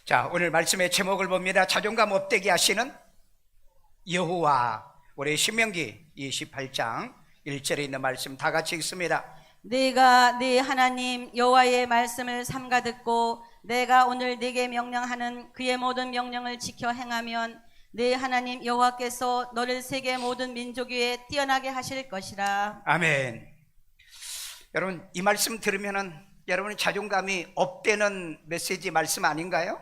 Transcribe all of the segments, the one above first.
자, 오늘 말씀의 제목을 봅니다. 자존감 업되게 하시는 여호와. 우리 신명기 28장 1절에 있는 말씀 다 같이 읽습니다. 네가 네 하나님 여호와의 말씀을 삼가 듣고 내가 오늘 네게 명령하는 그의 모든 명령을 지켜 행하면 네 하나님 여호와께서 너를 세계 모든 민족 위에 뛰어나게 하실 것이라. 아멘. 여러분, 이 말씀 들으면은 여러분의 자존감이 업되는 메시지 말씀 아닌가요?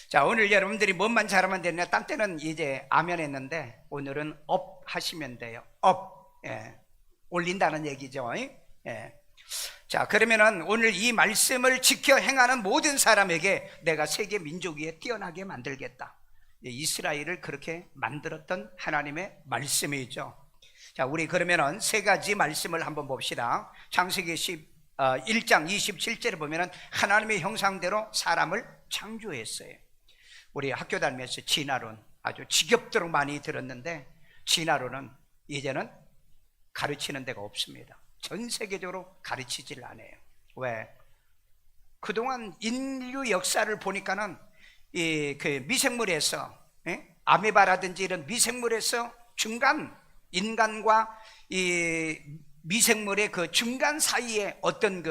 자, 오늘 여러분들이 뭔만 잘하면 되냐? 딴 때는 이제 아멘 했는데 오늘은 업 하시면 돼요. 업. 예. 올린다는 얘기죠. 예. 자, 그러면은 오늘 이 말씀을 지켜 행하는 모든 사람에게 내가 세계 민족 위에 뛰어나게 만들겠다. 이스라엘을 그렇게 만들었던 하나님의 말씀이죠. 자, 우리 그러면은 세 가지 말씀을 한번 봅시다. 창세기 1장 27절에 보면은 하나님의 형상대로 사람을 창조했어요. 우리 학교 다니면서 진화론 아주 지겹도록 많이 들었는데, 진화론은 이제는 가르치는 데가 없습니다. 전 세계적으로 가르치질 않아요. 왜? 그동안 인류 역사를 보니까는 그 미생물에서, 아메바라든지 이런 미생물에서 중간, 인간과 이 미생물의 그 중간 사이에 어떤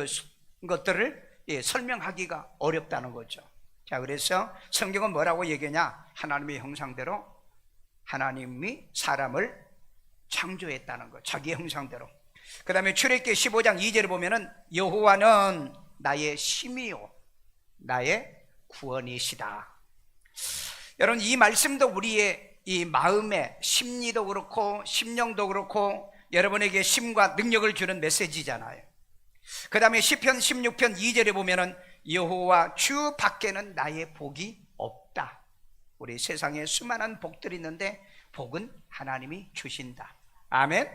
것들을 설명하기가 어렵다는 거죠. 자, 그래서 성경은 뭐라고 얘기하냐? 하나님의 형상대로 하나님이 사람을 창조했다는 거, 자기의 형상대로. 그 다음에 출애굽기 15장 2절에 보면은 여호와는 나의 힘이요 나의 구원이시다. 여러분, 이 말씀도 우리의 이 마음의 심리도 그렇고 심령도 그렇고 여러분에게 힘과 능력을 주는 메시지잖아요. 그 다음에 시편 16편 2절에 보면은 여호와 주 밖에는 나의 복이 없다. 우리 세상에 수많은 복들이 있는데 복은 하나님이 주신다. 아멘.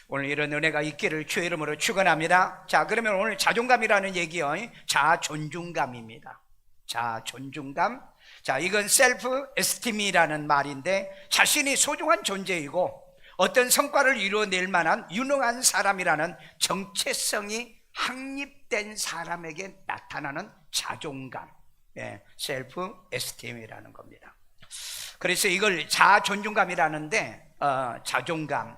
오늘 이런 은혜가 있기를 주의 이름으로 축원합니다. 자, 그러면 오늘 자존감이라는 얘기요, 자존중감입니다. 자존중감. 자, 이건 셀프 에스팀이라는 말인데 자신이 소중한 존재이고 어떤 성과를 이루어낼 만한 유능한 사람이라는 정체성이 확립된 사람에게 나타나는 자존감, 셀프 에스팀이라는 겁니다. 그래서 이걸 자존중감이라는데, 자존감,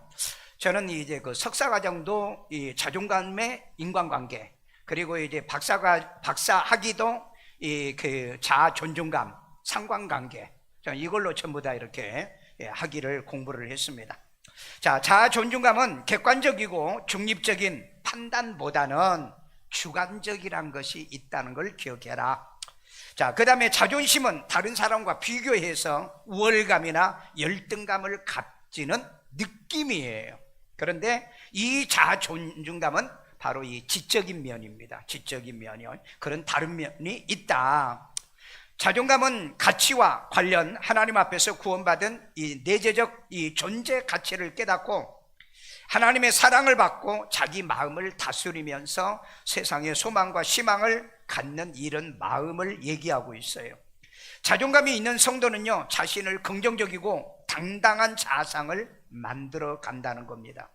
저는 이제 그 석사과정도 이 자존감의 인간관계, 그리고 이제 박사학위도 이 그 자존중감 상관관계, 이걸로 전부 다 이렇게 학위를 공부를 했습니다. 자, 자존중감은 객관적이고 중립적인 판단보다는 주관적이란 것이 있다는 걸 기억해라. 자, 그 다음에 자존심은 다른 사람과 비교해서 우월감이나 열등감을 갖지는 느낌이에요. 그런데 이 자존중감은 바로 이 지적인 면입니다. 지적인 면이요. 그런 다른 면이 있다. 자존감은 가치와 관련, 하나님 앞에서 구원받은 이 내재적 이 존재 가치를 깨닫고 하나님의 사랑을 받고 자기 마음을 다스리면서 세상의 소망과 희망을 갖는 이런 마음을 얘기하고 있어요. 자존감이 있는 성도는요, 자신을 긍정적이고 당당한 자상을 만들어 간다는 겁니다.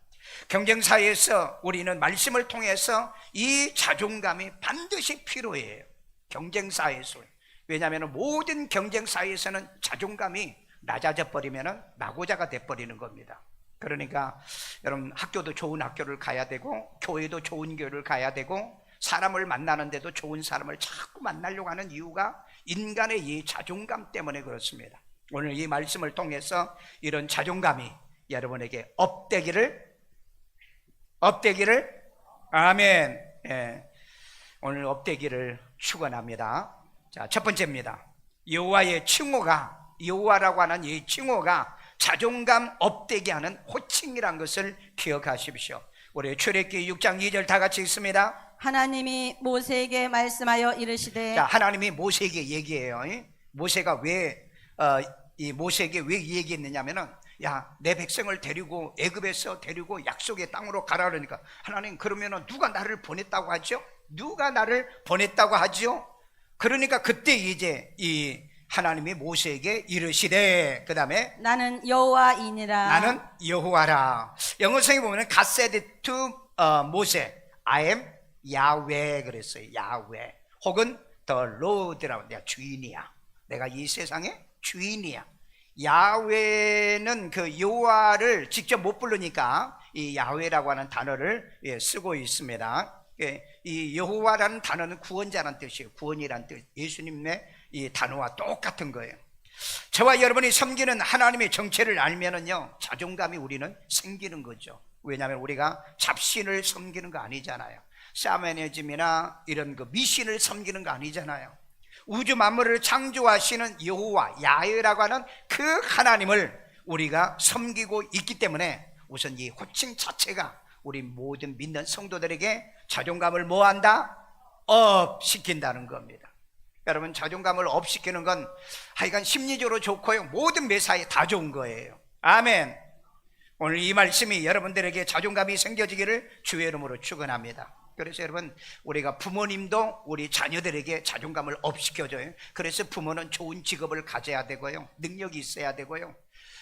경쟁사회에서 우리는 말씀을 통해서 이 자존감이 반드시 필요해요. 경쟁사회에서. 왜냐하면 모든 경쟁사회에서는 자존감이 낮아져 버리면 낙오자가 돼버리는 겁니다. 그러니까 여러분, 학교도 좋은 학교를 가야 되고 교회도 좋은 교회를 가야 되고 사람을 만나는데도 좋은 사람을 자꾸 만나려고 하는 이유가 인간의 이 자존감 때문에 그렇습니다. 오늘 이 말씀을 통해서 이런 자존감이 여러분에게 업되기를, 아멘. 오늘 업되기를 축원합니다. 자, 첫 번째입니다. 여호와의 칭호가, 여호와라고 하는 이 칭호가 자존감 업되게 하는 호칭이란 것을 기억하십시오. 우리 출애굽기 6장 2절 다 같이 읽습니다. 하나님이 모세에게 말씀하여 이르시되. 자, 하나님이 모세에게 얘기해요. 모세가 이 모세에게 왜 이 얘기했느냐면은, 야, 내 백성을 데리고 애굽에서 데리고 약속의 땅으로 가라 그러니까, 하나님, 그러면은 누가 나를 보냈다고 하죠? 누가 나를 보냈다고 하죠? 그러니까 그때 이제 이 하나님이 모세에게 이르시되, 그 다음에 나는 여호와이니라. 나는 여호와라. 영어성에 보면 God said to 모세, I am 야훼 그랬어요. 야훼. 혹은 The Lord라고, 내가 주인이야. 내가 이 세상의 주인이야. 야훼는 그 여호와를 직접 못 부르니까 이 야훼라고 하는 단어를 쓰고 있습니다. 이 여호와라는 단어는 구원자라는 뜻이에요. 구원이라는 뜻. 예수님의 이 단어와 똑같은 거예요. 저와 여러분이 섬기는 하나님의 정체를 알면은요, 자존감이 우리는 생기는 거죠. 왜냐하면 우리가 잡신을 섬기는 거 아니잖아요. 샤머니즘이나 이런 그 미신을 섬기는 거 아니잖아요. 우주 만물을 창조하시는 여호와, 야훼라고 하는 그 하나님을 우리가 섬기고 있기 때문에 우선 이 호칭 자체가 우리 모든 믿는 성도들에게 자존감을 뭐한다? 업시킨다는 겁니다. 여러분, 자존감을 업시키는 건 하여간 심리적으로 좋고요, 모든 매사에 다 좋은 거예요. 아멘. 오늘 이 말씀이 여러분들에게 자존감이 생겨지기를 주의 이름으로 축원합니다. 그래서 여러분, 우리가 부모님도 우리 자녀들에게 자존감을 업시켜줘요. 그래서 부모는 좋은 직업을 가져야 되고요, 능력이 있어야 되고요,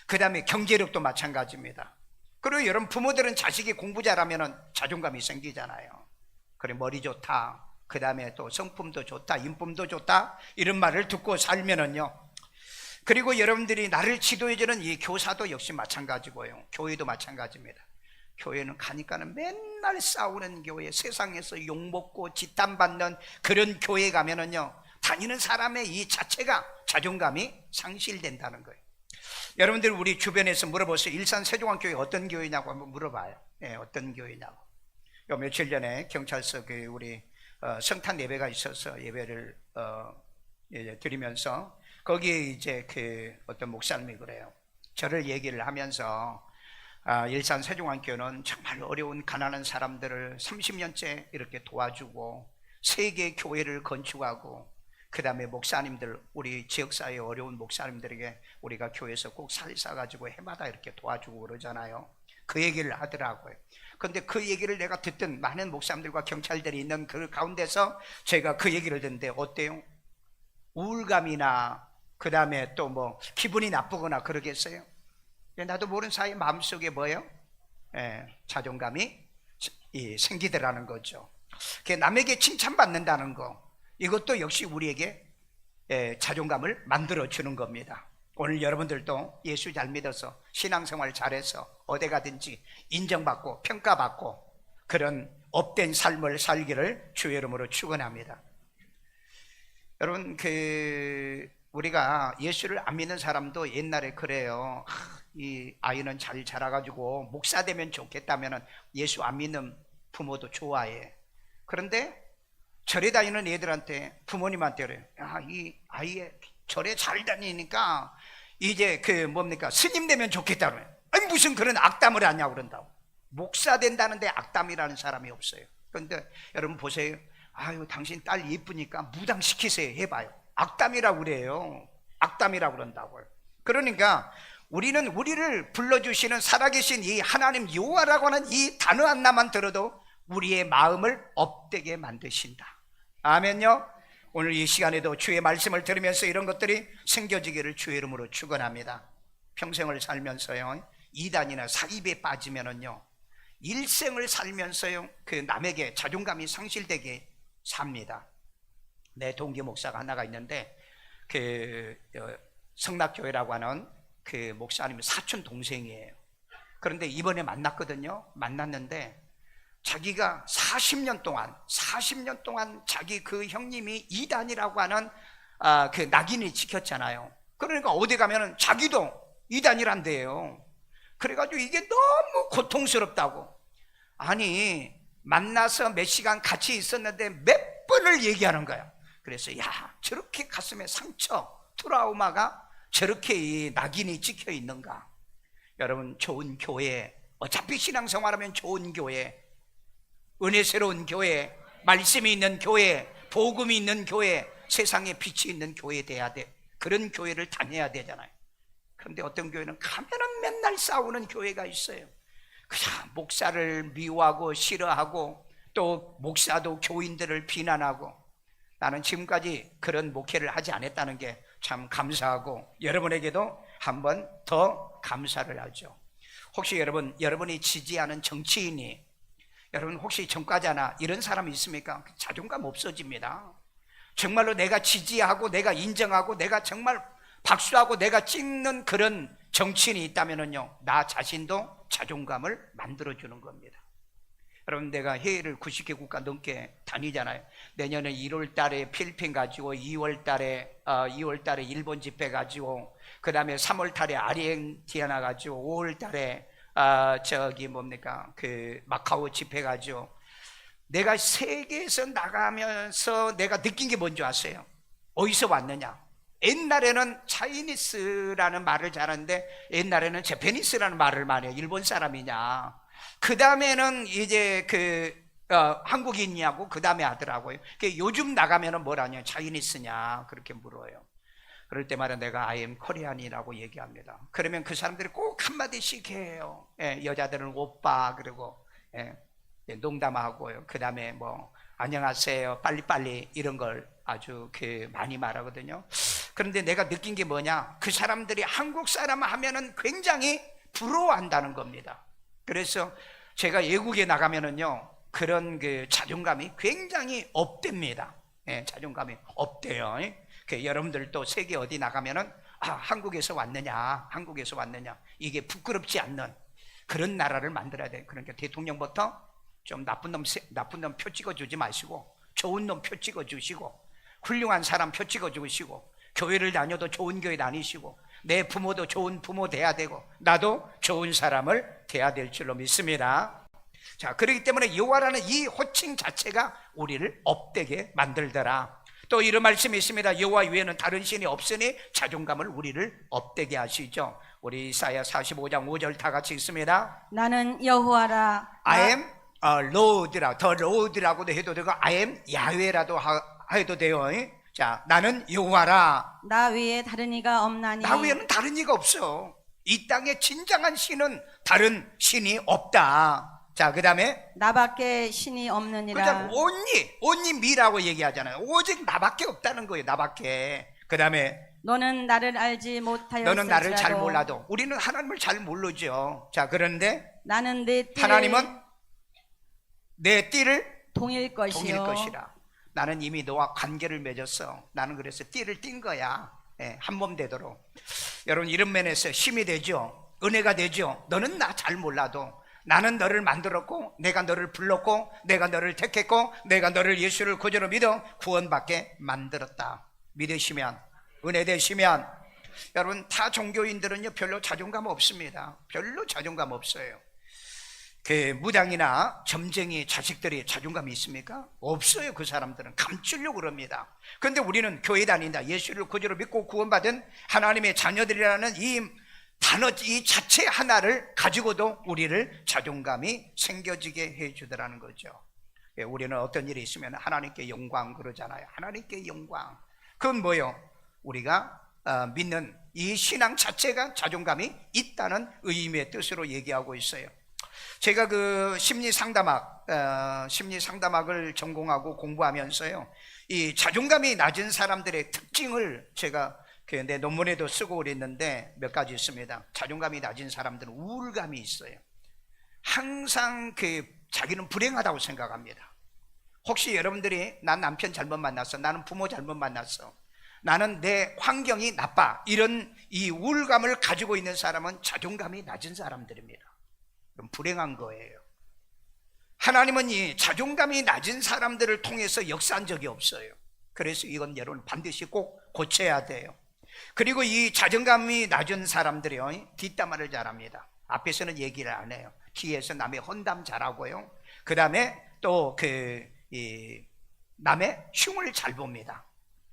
그 다음에 경제력도 마찬가지입니다. 그리고 여러분, 부모들은 자식이 공부 잘하면 자존감이 생기잖아요. 그래, 머리 좋다, 그 다음에 또 성품도 좋다, 인품도 좋다, 이런 말을 듣고 살면은요. 그리고 여러분들이 나를 지도해주는 이 교사도 역시 마찬가지고요, 교회도 마찬가지입니다. 교회는 가니까는 맨날 싸우는 교회, 세상에서 욕먹고 지탄받는 그런 교회 가면은요, 다니는 사람의 이 자체가 자존감이 상실된다는 거예요. 여러분들 우리 주변에서 물어보세요. 일산 세종안교회 어떤 교회냐고 한번 물어봐요. 어떤 교회냐고. 요 며칠 전에 경찰서 그 우리 성탄 예배가 있어서 예배를 드리면서 거기에 이제 그 어떤 목사님이 그래요. 저를 얘기를 하면서 일산 세종안교회는 정말 어려운 가난한 사람들을 30년째 이렇게 도와주고 3개 교회를 건축하고, 그 다음에 목사님들, 우리 지역사회 어려운 목사님들에게 우리가 교회에서 꼭 살사가지고 해마다 이렇게 도와주고 그러잖아요. 그 얘기를 하더라고요. 그런데 그 얘기를 내가 듣던 많은 목사님들과 경찰들이 있는 그 가운데서 제가 그 얘기를 듣는데 어때요? 우울감이나 그 다음에 또 뭐 기분이 나쁘거나 그러겠어요? 나도 모르는 사이에 마음속에 뭐예요? 자존감이 생기더라는 거죠. 남에게 칭찬받는다는 거, 이것도 역시 우리에게 자존감을 만들어주는 겁니다. 오늘 여러분들도 예수 잘 믿어서 신앙생활 잘해서 어디 가든지 인정받고 평가받고 그런 업된 삶을 살기를 주의 이름으로 축원합니다. 여러분, 우리가 예수를 안 믿는 사람도 옛날에 그래요. 이 아이는 잘 자라가지고 목사 되면 좋겠다면 예수 안 믿는 부모도 좋아해. 그런데 절에 다니는 애들한테, 부모님한테 그래요. 이 아이 절에 잘 다니니까 이제 스님 되면 좋겠다 그래요. 아니, 무슨 그런 악담을 하냐고 그런다고. 목사 된다는데 악담이라는 사람이 없어요. 그런데 여러분 보세요. 당신 딸 예쁘니까 무당시키세요 해봐요. 악담이라고 그래요. 악담이라고 그런다고요. 그러니까 우리는 우리를 불러주시는 살아계신 이 하나님 여호와라고 하는 이 단어 하나만 들어도 우리의 마음을 업되게 만드신다. 아멘요. 오늘 이 시간에도 주의 말씀을 들으면서 이런 것들이 생겨지기를 주의 이름으로 축원합니다. 평생을 살면서요, 이단이나 사입에 빠지면은요, 일생을 살면서요, 그 남에게 자존감이 상실되게 삽니다. 내 동기 목사가 하나가 있는데 성락교회라고 하는 그 목사님 사촌 동생이에요. 그런데 이번에 만났는데 자기가 40년 동안 자기 그 형님이 이단이라고 하는 그 낙인을 지켰잖아요. 그러니까 어디 가면은 자기도 이단이란대요. 그래가지고 이게 너무 고통스럽다고. 아니, 만나서 몇 시간 같이 있었는데 몇 번을 얘기하는 거야. 그래서 저렇게 가슴에 상처, 트라우마가 저렇게 이 낙인이 찍혀 있는가. 여러분, 좋은 교회, 어차피 신앙생활하면 좋은 교회, 은혜스러운 교회, 말씀이 있는 교회, 복음이 있는 교회, 세상에 빛이 있는 교회 돼야 돼. 그런 교회를 다녀야 되잖아요. 그런데 어떤 교회는 가면은 맨날 싸우는 교회가 있어요. 그냥 목사를 미워하고 싫어하고 또 목사도 교인들을 비난하고. 나는 지금까지 그런 목회를 하지 않았다는 게 참 감사하고, 여러분에게도 한 번 더 감사를 하죠. 혹시 여러분이 지지하는 정치인이, 여러분 혹시 전과자나 이런 사람이 있습니까? 자존감 없어집니다. 정말로 내가 지지하고 내가 인정하고 내가 정말 박수하고 내가 찍는 그런 정치인이 있다면은요, 나 자신도 자존감을 만들어주는 겁니다. 여러분, 내가 해외를 90개 국가 넘게 다니잖아요. 내년에 1월 달에 필리핀 가지고 2월 달에 일본 집회 가지고, 그 다음에 3월 달에 아르헨티나 가지고, 5월 달에 마카오 집회 가지고, 내가 세계에서 나가면서 내가 느낀 게 뭔지 아세요? 어디서 왔느냐? 옛날에는 차이니스라는 말을 잘하는데 옛날에는 제페니스라는 말을 많이 해요. 일본 사람이냐? 그 다음에는 이제 한국인이냐고 그 다음에 하더라고요. 요즘 나가면은 뭐라냐? 차이니스냐? 그렇게 물어요. 그럴 때마다 내가 I am Korean이라고 얘기합니다. 그러면 그 사람들이 꼭 한마디씩 해요. 예, 여자들은 오빠, 그리고 농담하고요. 그 다음에 뭐 안녕하세요, 빨리빨리 이런 걸 아주 많이 말하거든요. 그런데 내가 느낀 게 뭐냐? 그 사람들이 한국 사람 하면은 굉장히 부러워한다는 겁니다. 그래서 제가 외국에 나가면은요, 그런 자존감이 굉장히 업됩니다. 예, 자존감이 업돼요. 여러분들도 세계 어디 나가면은 한국에서 왔느냐, 이게 부끄럽지 않는 그런 나라를 만들어야 돼. 그러니까 대통령부터 좀 나쁜 놈 표 찍어주지 마시고, 좋은 놈 표 찍어주시고, 훌륭한 사람 표 찍어주시고, 교회를 다녀도 좋은 교회 다니시고, 내 부모도 좋은 부모 돼야 되고, 나도 좋은 사람을 돼야 될 줄로 믿습니다. 자, 그렇기 때문에 여호와라는 이 호칭 자체가 우리를 업되게 만들더라. 또 이런 말씀이 있습니다. 여호와 외에는 다른 신이 없으니 자존감을 우리를 업되게 하시죠. 우리 이사야 45장 5절 다 같이 읽습니다. 나는 여호와라. I am Lord라, 더 Lord라고도 해도 되고 I am 야훼라도 해도 돼요. 자, 나는 여호와라. 나 외에 다른 이가 없나니. 나 외에는 다른 이가 없어. 이 땅에 진정한 신은 다른 신이 없다. 자, 그 다음에 나밖에 신이 없느니라. 그다음 only me라고 얘기하잖아요. 오직 나밖에 없다는 거예요. 나밖에. 그 다음에 너는 나를 알지 못하였을지라도. 너는 나를 잘 몰라도. 우리는 하나님을 잘 모르죠. 자, 그런데 나는 내 띠를 하나님은 내 띠를 동일 것이라. 나는 이미 너와 관계를 맺었어. 나는 그래서 띠를 띈 거야. 한 몸 되도록. 여러분, 이런 면에서 힘이 되죠. 은혜가 되죠. 너는 나 잘 몰라도 나는 너를 만들었고, 내가 너를 불렀고, 내가 너를 택했고, 내가 너를 예수를 구주로 믿어 구원받게 만들었다. 믿으시면, 은혜 되시면. 여러분, 타 종교인들은요 별로 자존감 없습니다. 별로 자존감 없어요. 무당이나 점쟁이 자식들이 자존감이 있습니까? 없어요. 그 사람들은 감추려고 그럽니다. 그런데 우리는 교회 다닌다, 예수를 구주로 믿고 구원받은 하나님의 자녀들이라는 이 단어, 이 자체 하나를 가지고도 우리를 자존감이 생겨지게 해주더라는 거죠. 우리는 어떤 일이 있으면 하나님께 영광 그러잖아요. 하나님께 영광. 그건 뭐예요? 우리가 믿는 이 신앙 자체가 자존감이 있다는 의미의 뜻으로 얘기하고 있어요. 제가 심리 상담학을 전공하고 공부하면서요, 이 자존감이 낮은 사람들의 특징을 제가 내 논문에도 쓰고 그랬는데 몇 가지 있습니다. 자존감이 낮은 사람들은 우울감이 있어요. 항상 자기는 불행하다고 생각합니다. 혹시 여러분들이 난 남편 잘못 만났어, 나는 부모 잘못 만났어, 나는 내 환경이 나빠, 이런 이 우울감을 가지고 있는 사람은 자존감이 낮은 사람들입니다. 그럼 불행한 거예요. 하나님은 이 자존감이 낮은 사람들을 통해서 역사한 적이 없어요. 그래서 이건 여러분 반드시 꼭 고쳐야 돼요. 그리고 이 자존감이 낮은 사람들이요, 뒷담화를 잘합니다. 앞에서는 얘기를 안 해요. 뒤에서 남의 헌담 잘하고요, 그 다음에 또 남의 흉을 잘 봅니다.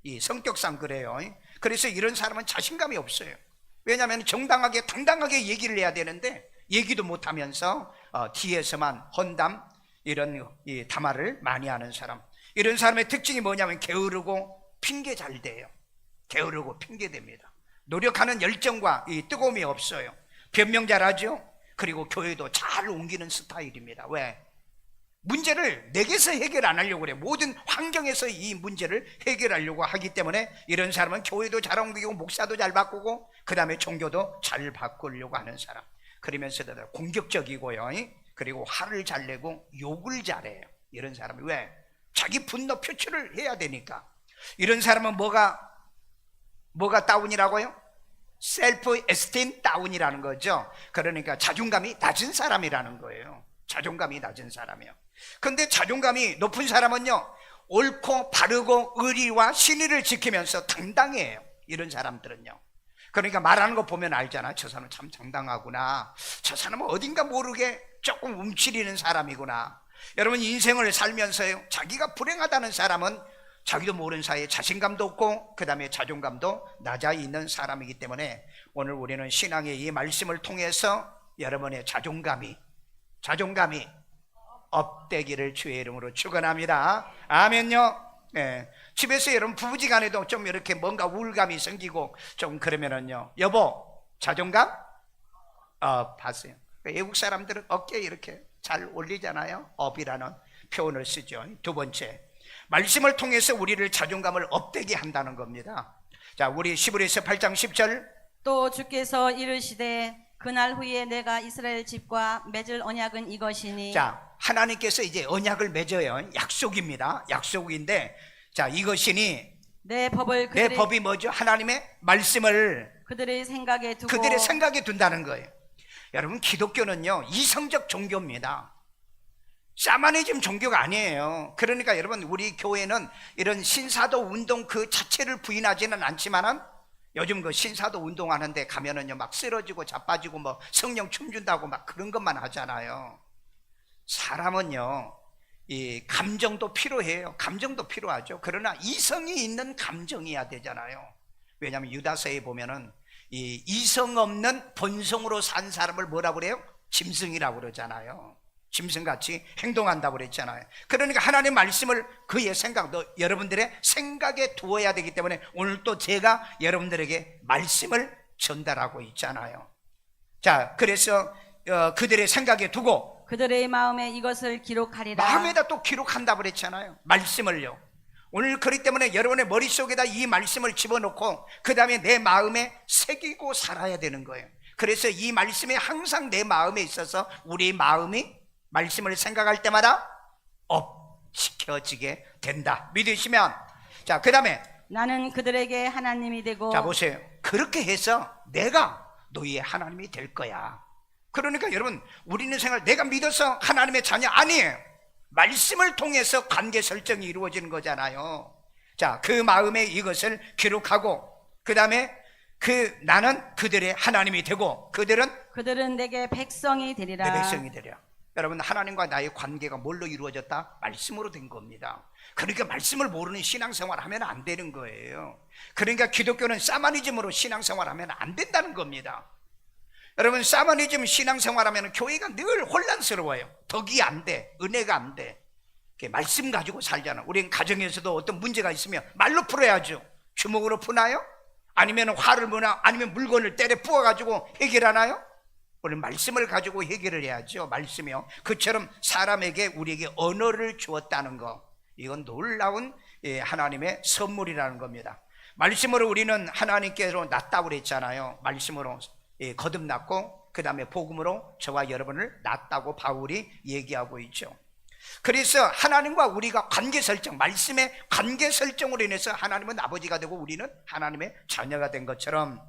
이 성격상 그래요. 그래서 이런 사람은 자신감이 없어요. 왜냐하면 정당하게 당당하게 얘기를 해야 되는데 얘기도 못하면서 뒤에서만 헌담, 이런 담화를 많이 하는 사람. 이런 사람의 특징이 뭐냐면 게으르고 핑계 잘 대요. 게으르고 핑계댑니다. 노력하는 열정과 이 뜨거움이 없어요. 변명 잘하죠. 그리고 교회도 잘 옮기는 스타일입니다. 왜? 문제를 내게서 해결 안 하려고 그래. 모든 환경에서 이 문제를 해결하려고 하기 때문에 이런 사람은 교회도 잘 옮기고 목사도 잘 바꾸고 그 다음에 종교도 잘 바꾸려고 하는 사람. 그러면서도 공격적이고요, 그리고 화를 잘 내고 욕을 잘해요. 이런 사람이 왜? 자기 분노 표출을 해야 되니까. 이런 사람은 뭐가 다운이라고요? 셀프 에스팀 다운이라는 거죠. 그러니까 자존감이 낮은 사람이라는 거예요. 자존감이 낮은 사람이요. 근데 자존감이 높은 사람은요, 옳고 바르고 의리와 신의를 지키면서 당당해요. 이런 사람들은요. 그러니까 말하는 거 보면 알잖아. 저 사람은 참 당당하구나. 저 사람은 어딘가 모르게 조금 움츠리는 사람이구나. 여러분, 인생을 살면서요, 자기가 불행하다는 사람은 자기도 모르는 사이에 자신감도 없고 그 다음에 자존감도 낮아 있는 사람이기 때문에 오늘 우리는 신앙의 이 말씀을 통해서 여러분의 자존감이 업되기를 주의 이름으로 축원합니다. 아멘요. 네. 집에서 여러분 부부지간에도 좀 이렇게 뭔가 우울감이 생기고 좀 그러면은요, 여보 자존감 봤어요. 외국 사람들은 어깨에 이렇게 잘 올리잖아요. 업이라는 표현을 쓰죠. 두 번째, 말씀을 통해서 우리를 자존감을 업되게 한다는 겁니다. 자, 우리 시브리서 8장 10절. 또 주께서 이르시되 그날 후에 내가 이스라엘 집과 맺을 언약은 이것이니. 자, 하나님께서 이제 언약을 맺어요. 약속입니다. 약속인데, 자, 이것이니 내 법을 내 법이 뭐죠? 하나님의 말씀을 그들의 생각에 두고 그들의 생각에 둔다는 거예요. 여러분, 기독교는요 이성적 종교입니다. 샤머니즘 종교가 아니에요. 그러니까 여러분, 우리 교회는 이런 신사도 운동 그 자체를 부인하지는 않지만은 요즘 그 신사도 운동하는데 가면은요 막 쓰러지고 자빠지고 뭐 성령 춤준다고 막 그런 것만 하잖아요. 사람은요 이 감정도 필요해요. 감정도 필요하죠. 그러나 이성이 있는 감정이어야 되잖아요. 왜냐하면 유다서에 보면은 이 이성 없는 본성으로 산 사람을 뭐라고 그래요? 짐승이라고 그러잖아요. 짐승같이 행동한다고 그랬잖아요. 그러니까 하나님의 말씀을 그의 여러분들의 생각에 두어야 되기 때문에 오늘 또 제가 여러분들에게 말씀을 전달하고 있잖아요. 자, 그래서 그들의 생각에 두고 그들의 마음에 이것을 기록하리라. 마음에다 또 기록한다고 그랬잖아요. 말씀을요. 오늘 그렇기 때문에 여러분의 머릿속에다 이 말씀을 집어넣고 그 다음에 내 마음에 새기고 살아야 되는 거예요. 그래서 이 말씀이 항상 내 마음에 있어서 우리 마음이 말씀을 생각할 때마다 업시켜지게 된다. 믿으시면, 자, 그 다음에 나는 그들에게 하나님이 되고. 자, 보세요. 그렇게 해서 내가 너희의 하나님이 될 거야. 그러니까 여러분, 우리는 생각, 내가 믿어서 하나님의 자녀 아니에요. 말씀을 통해서 관계 설정이 이루어지는 거잖아요. 자, 그 마음에 이것을 기록하고 그 다음에 나는 그들의 하나님이 되고 그들은 내게 백성이 되리라. 내 백성이 되리라. 여러분, 하나님과 나의 관계가 뭘로 이루어졌다? 말씀으로 된 겁니다. 그러니까 말씀을 모르는 신앙생활 하면 안 되는 거예요. 그러니까 기독교는 사마니즘으로 신앙생활 하면 안 된다는 겁니다. 여러분, 사마니즘 신앙생활 하면 교회가 늘 혼란스러워요. 덕이 안 돼, 은혜가 안 돼. 말씀 가지고 살잖아. 우리는 가정에서도 어떤 문제가 있으면 말로 풀어야죠. 주먹으로 푸나요? 아니면 화를 무나 아니면 물건을 때려 부어가지고 해결하나요? 우리는 말씀을 가지고 해결을 해야죠. 말씀이요. 그처럼 사람에게 우리에게 언어를 주었다는 거, 이건 놀라운 하나님의 선물이라는 겁니다. 말씀으로 우리는 하나님께로 낳았다고 그랬잖아요. 말씀으로 거듭났고 그 다음에 복음으로 저와 여러분을 낳았다고 바울이 얘기하고 있죠. 그래서 하나님과 우리가 관계 설정, 말씀의 관계 설정으로 인해서 하나님은 아버지가 되고 우리는 하나님의 자녀가 된 것처럼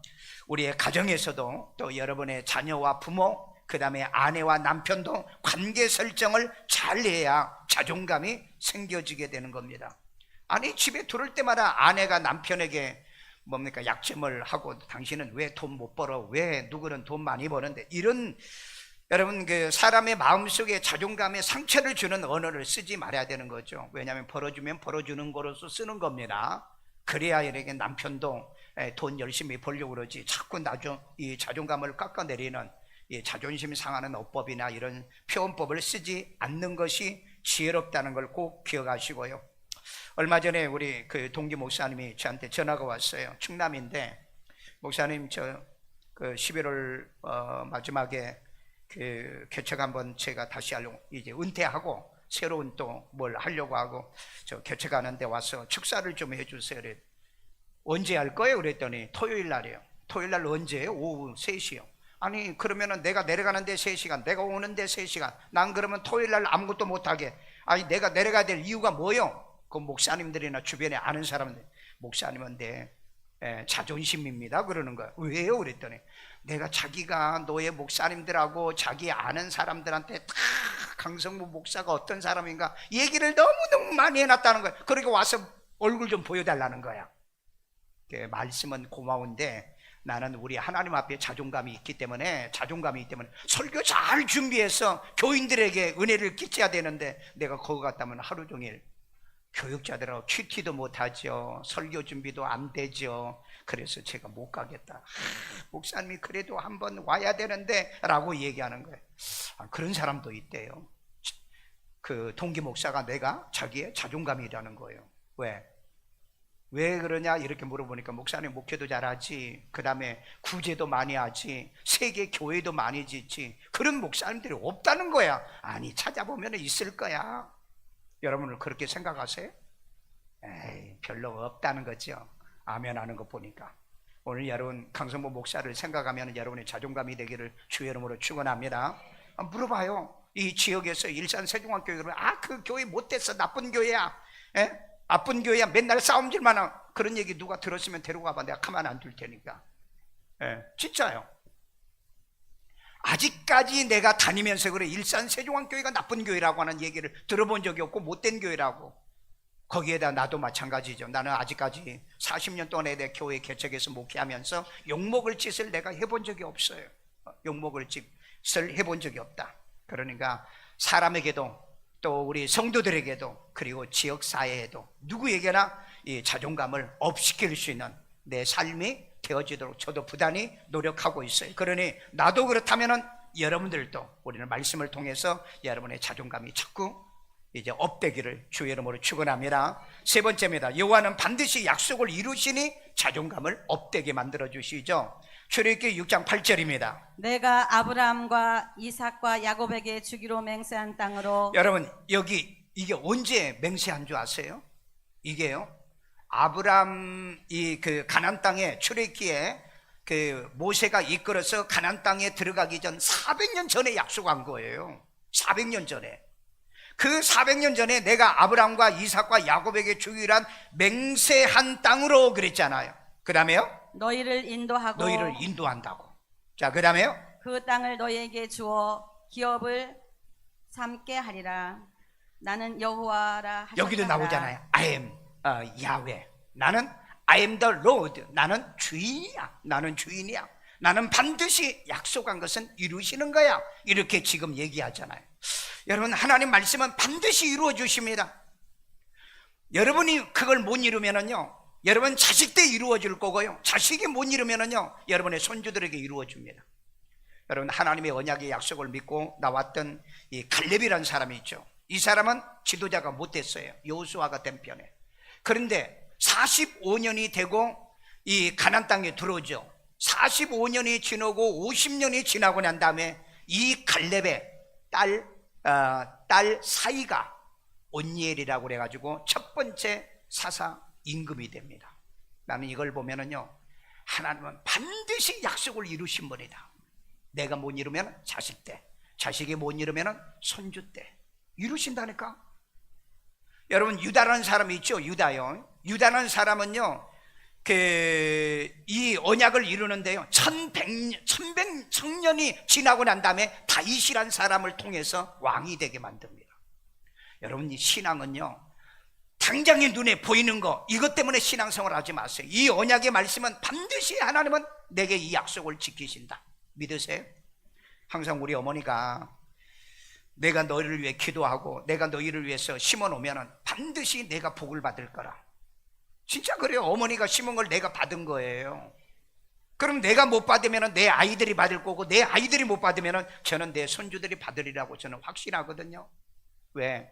우리의 가정에서도 또 여러분의 자녀와 부모, 그 다음에 아내와 남편도 관계 설정을 잘 해야 자존감이 생겨지게 되는 겁니다. 아니, 집에 들어올 때마다 아내가 남편에게 뭡니까? 약점을 하고 당신은 왜 돈 못 벌어? 왜 누구는 돈 많이 버는데? 이런 여러분 그 사람의 마음속에 자존감에 상처를 주는 언어를 쓰지 말아야 되는 거죠. 왜냐하면 벌어주면 벌어주는 거로서 쓰는 겁니다. 그래야 이렇게 남편도 돈 열심히 벌려고 그러지 자꾸 이 자존감을 깎아내리는 이 자존심 상하는 어법이나 이런 표현법을 쓰지 않는 것이 지혜롭다는 걸 꼭 기억하시고요. 얼마 전에 우리 그 동기 목사님이 저한테 전화가 왔어요. 충남인데, 목사님 그 11월 마지막에 그 개척 한번 제가 다시 하려고 이제 은퇴하고 새로운 또 뭘 하려고 하고 저 개척하는데 와서 축사를 좀 해주세요. 그래. 언제 할 거예요? 그랬더니 토요일 날이에요. 토요일 날 언제예요? 오후 3시요. 아니, 그러면은 내가 내려가는데 3시간, 내가 오는데 3시간, 난 그러면 토요일 날 아무것도 못하게. 아니, 내가 내려가야 될 이유가 뭐요? 그 목사님들이나 주변에 아는 사람들, 목사님은 내 자존심입니다 그러는 거야. 왜요? 그랬더니 내가 자기가 너의 목사님들하고 자기 아는 사람들한테 다 강성모 목사가 어떤 사람인가 얘기를 너무너무 많이 해놨다는 거야. 그러니까 와서 얼굴 좀 보여달라는 거야. 말씀은 고마운데 나는 우리 하나님 앞에 자존감이 있기 때문에 설교 잘 준비해서 교인들에게 은혜를 끼쳐야 되는데 내가 거기 갔다면 하루 종일 교육자들하고 큐티도 못하죠. 설교 준비도 안 되죠. 그래서 제가 못 가겠다. 목사님이 그래도 한번 와야 되는데 라고 얘기하는 거예요. 그런 사람도 있대요. 그 동기 목사가 내가 자기의 자존감이라는 거예요. 왜 그러냐 이렇게 물어보니까 목사님 목회도 잘하지, 그 다음에 구제도 많이 하지, 세계 교회도 많이 짓지, 그런 목사님들이 없다는 거야. 아니 찾아보면 있을 거야. 여러분은 그렇게 생각하세요? 에이, 별로 없다는 거죠. 아멘 하는 거 보니까. 오늘 여러분 강성모 목사를 생각하면 여러분의 자존감이 되기를 주의 이름으로 축원합니다. 물어봐요. 이 지역에서 일산 세종학교 그 교회 못됐어, 나쁜 교회야, 나쁜 교회야, 맨날 싸움질만 하고, 그런 얘기 누가 들었으면 데려가봐. 내가 가만 안 둘 테니까. 진짜요. 아직까지 내가 다니면서 그래 일산 세종학교회가 나쁜 교회라고 하는 얘기를 들어본 적이 없고 못된 교회라고. 거기에다 나도 마찬가지죠. 나는 아직까지 40년 동안에 내 교회 개척해서 목회하면서 욕먹을 짓을 내가 해본 적이 없어요. 욕먹을 짓을 해본 적이 없다. 그러니까 사람에게도 또 우리 성도들에게도 그리고 지역사회에도 누구에게나 이 자존감을 업시킬 수 있는 내 삶이 되어지도록 저도 부단히 노력하고 있어요. 그러니 나도 그렇다면은 여러분들도 우리는 말씀을 통해서 여러분의 자존감이 자꾸 이제 업되기를 주의 이름으로 축원합니다. 세 번째입니다. 여호와는 반드시 약속을 이루시니 자존감을 업되게 만들어 주시죠. 출애굽기 6장 8절입니다. 내가 아브라함과 이삭과 야곱에게 주기로 맹세한 땅으로. 여러분 여기 이게 언제 맹세한 줄 아세요? 이게요, 아브라함이 그 가나안 땅에 출애굽기에 그 모세가 이끌어서 가나안 땅에 들어가기 전 400년 전에 약속한 거예요. 400년 전에. 그 400년 전에 내가 아브라함과 이삭과 야곱에게 주기로 한 맹세한 땅으로 그랬잖아요. 그 다음에요, 너희를 인도한다고. 자, 그 다음에요, 그 땅을 너희에게 주어 기업을 삼게 하리라. 나는 여호와라 하셨다. 여기도 나오잖아요. I am 야훼. 나는 I am the Lord. 나는 주인이야. 나는 반드시 약속한 것은 이루시는 거야. 이렇게 지금 얘기하잖아요. 여러분 하나님 말씀은 반드시 이루어 주십니다. 여러분이 그걸 못 이루면은요, 여러분 자식 때 이루어질 거고요, 자식이 못 이루면은요 여러분의 손주들에게 이루어 줍니다. 여러분 하나님의 언약의 약속을 믿고 나왔던 이 갈렙이라는 사람이 있죠. 이 사람은 지도자가 못 됐어요. 여호수아가 된 편에. 그런데 45년이 되고 이 가나안 땅에 들어오죠. 45년이 지나고 50년이 지나고 난 다음에 이 갈렙의 딸 사이가 온니엘이라고 그래가지고 첫 번째 사사 임금이 됩니다. 나는 이걸 보면은요, 하나님은 반드시 약속을 이루신 분이다. 내가 못 이루면 자식 때, 자식이 못 이루면 손주 때 이루신다니까. 여러분 유다라는 사람이 있죠. 유다라는 사람은요, 이 언약을 이루는데요, 1100년이 지나고 난 다음에 다윗이라는 사람을 통해서 왕이 되게 만듭니다. 여러분 이 신앙은요, 당장의 눈에 보이는 거 이것 때문에 신앙생활 하지 마세요. 이 언약의 말씀은 반드시 하나님은 내게 이 약속을 지키신다. 믿으세요? 항상 우리 어머니가 내가 너희를 위해 기도하고 내가 너희를 위해서 심어 놓으면 반드시 내가 복을 받을 거라. 진짜 그래요. 어머니가 심은 걸 내가 받은 거예요. 그럼 내가 못 받으면 내 아이들이 받을 거고, 내 아이들이 못 받으면 저는 내 손주들이 받으리라고 저는 확신하거든요. 왜?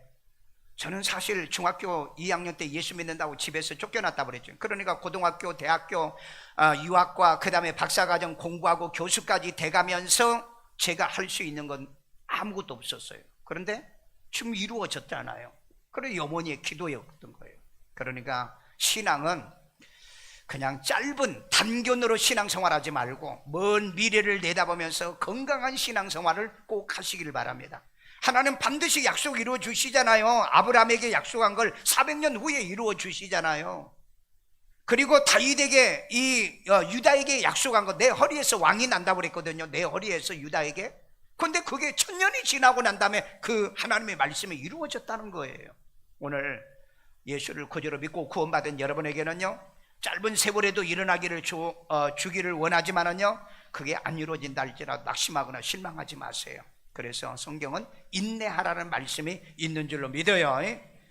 저는 사실 중학교 2학년 때 예수 믿는다고 집에서 쫓겨났다고 그랬죠. 그러니까 고등학교, 대학교 유학과 그 다음에 박사과정 공부하고 교수까지 돼가면서 제가 할 수 있는 건 아무것도 없었어요. 그런데 지금 이루어졌잖아요. 그래 어머니의 기도였던 거예요. 그러니까 신앙은 그냥 짧은 단견으로 신앙생활하지 말고 먼 미래를 내다보면서 건강한 신앙생활을 꼭 하시길 바랍니다. 하나님 반드시 약속 이루어 주시잖아요. 아브라함에게 약속한 걸 400년 후에 이루어 주시잖아요. 그리고 다윗에게 유다에게 약속한 거, 내 허리에서 왕이 난다고 그랬거든요. 내 허리에서 유다에게. 그런데 그게 1000년이 지나고 난 다음에 그 하나님의 말씀이 이루어졌다는 거예요. 오늘 예수를 구주로 믿고 구원받은 여러분에게는요, 짧은 세월에도 일어나기를 주기를 원하지만은요, 그게 안 이루어진다 할지라도 낙심하거나 실망하지 마세요. 그래서 성경은 인내하라는 말씀이 있는 줄로 믿어요.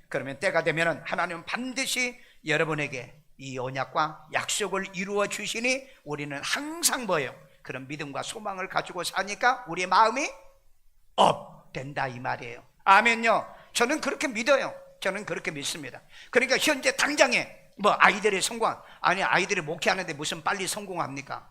그러면 때가 되면은 하나님은 반드시 여러분에게 이 언약과 약속을 이루어 주시니 우리는 항상 뭐예요? 그런 믿음과 소망을 가지고 사니까 우리의 마음이 업된다 이 말이에요. 아멘요. 저는 그렇게 믿어요. 저는 그렇게 믿습니다. 그러니까 현재 당장에 아이들이 아이들이 목회하는데 무슨 빨리 성공합니까?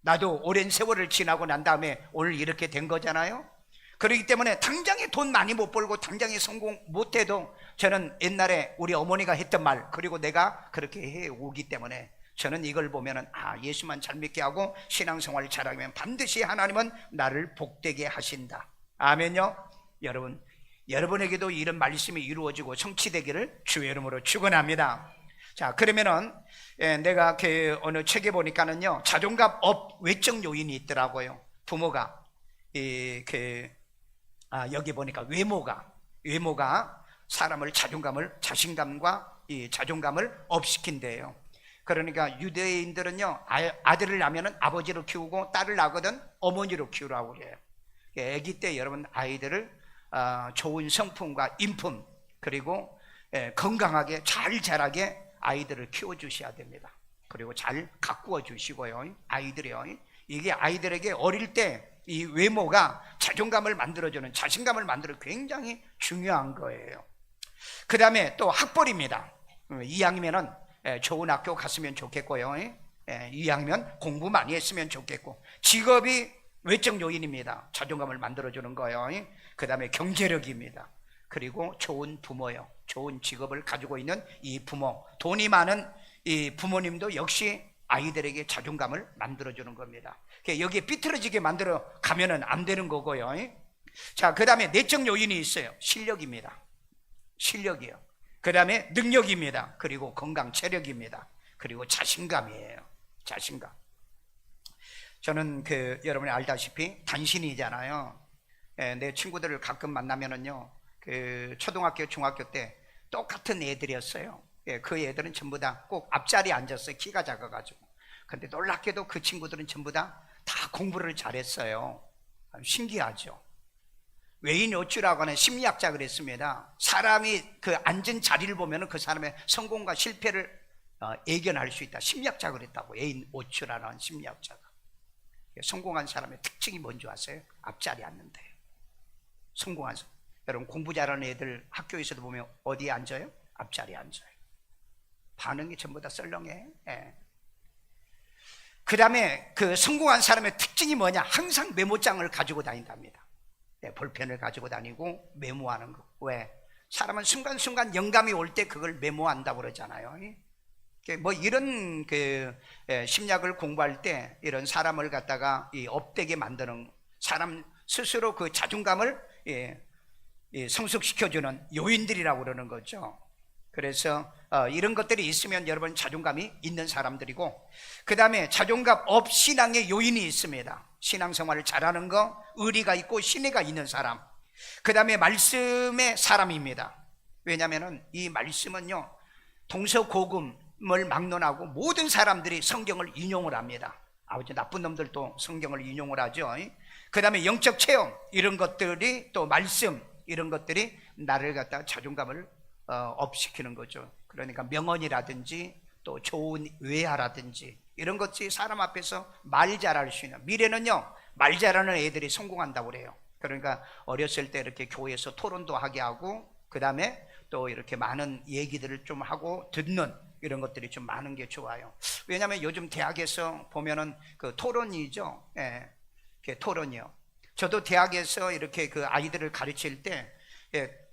나도 오랜 세월을 지나고 난 다음에 오늘 이렇게 된 거잖아요. 그렇기 때문에 당장에 돈 많이 못 벌고 당장에 성공 못해도 저는 옛날에 우리 어머니가 했던 말, 그리고 내가 그렇게 해오기 때문에 저는 이걸 보면은 예수만 잘 믿게 하고 신앙생활을 잘하면 반드시 하나님은 나를 복되게 하신다. 아멘요. 여러분에게도 이런 말씀이 이루어지고 성취되기를 주의 이름으로 축원합니다. 자, 그러면은 내가 어느 책에 보니까는요, 자존감 업 외적 요인이 있더라고요. 부모가 여기 보니까 외모가 사람을 자신감과 이 자존감을 업시킨대요. 그러니까 유대인들은요, 아들을 낳으면 아버지로 키우고 딸을 낳거든 어머니로 키우라고 그래요. 아기 때 여러분 아이들을 좋은 성품과 인품, 그리고 건강하게 잘 자라게 아이들을 키워주셔야 됩니다. 그리고 잘 가꾸어 주시고요. 아이들이요, 이게 아이들에게 어릴 때 이 외모가 자존감을 만들어주는, 자신감을 만들어 굉장히 중요한 거예요. 그 다음에 또 학벌입니다. 2학년이면 좋은 학교 갔으면 좋겠고요. 2학년 공부 많이 했으면 좋겠고, 직업이 외적 요인입니다. 자존감을 만들어주는 거예요. 그 다음에 경제력입니다. 그리고 좋은 부모요, 좋은 직업을 가지고 있는 이 부모, 돈이 많은 이 부모님도 역시 아이들에게 자존감을 만들어주는 겁니다. 여기에 삐뚤어지게 만들어 가면은 안 되는 거고요. 자, 그 다음에 내적 요인이 있어요. 실력입니다. 실력이요. 그 다음에 능력입니다. 그리고 건강, 체력입니다. 그리고 자신감이에요. 자신감. 저는 여러분이 알다시피 단신이잖아요. 내 친구들을 가끔 만나면은요, 초등학교, 중학교 때 똑같은 애들이었어요. 그 애들은 전부 다 꼭 앞자리에 앉았어요. 키가 작아가지고. 근데 놀랍게도 그 친구들은 전부 다 공부를 잘했어요. 신기하죠. 웨인 오츠라고 하는 심리학자 그랬습니다. 사람이 앉은 자리를 보면 그 사람의 성공과 실패를 예견할 수 있다. 심리학자 그랬다고. 웨인 오츠라는 심리학자가. 성공한 사람의 특징이 뭔지 아세요? 앞자리에 앉는데요. 성공한 사람. 여러분 공부 잘하는 애들 학교에서도 보면 어디에 앉아요? 앞자리에 앉아요. 반응이 전부 다 썰렁해. 그 다음에 성공한 사람의 특징이 뭐냐? 항상 메모장을 가지고 다닌답니다. 볼펜을 가지고 다니고 메모하는 거. 왜? 사람은 순간순간 영감이 올 때 그걸 메모한다고 그러잖아요. 이런 심리학을 공부할 때 이런 사람을 갖다가 업되게 만드는, 사람 스스로 그 자존감을 성숙시켜주는 요인들이라고 그러는 거죠. 그래서 이런 것들이 있으면 여러분 자존감이 있는 사람들이고, 그 다음에 자존감 업 신앙의 요인이 있습니다. 신앙생활을 잘하는 거, 의리가 있고 신뢰가 있는 사람. 그 다음에 말씀의 사람입니다. 왜냐하면 이 말씀은요, 동서고금을 막론하고 모든 사람들이 성경을 인용을 합니다. 아버지 나쁜 놈들도 성경을 인용을 하죠. 그 다음에 영적 체험, 이런 것들이, 또 말씀, 이런 것들이 나를 갖다 자존감을 업시키는 거죠. 그러니까 명언이라든지 또 좋은 외화라든지 이런 것이 사람 앞에서 말 잘할 수 있는, 미래는요 말 잘하는 애들이 성공한다고 그래요. 그러니까 어렸을 때 이렇게 교회에서 토론도 하게 하고, 그 다음에 또 이렇게 많은 얘기들을 좀 하고 듣는 이런 것들이 좀 많은 게 좋아요. 왜냐하면 요즘 대학에서 보면은 토론이죠. 토론이요. 저도 대학에서 이렇게 아이들을 가르칠 때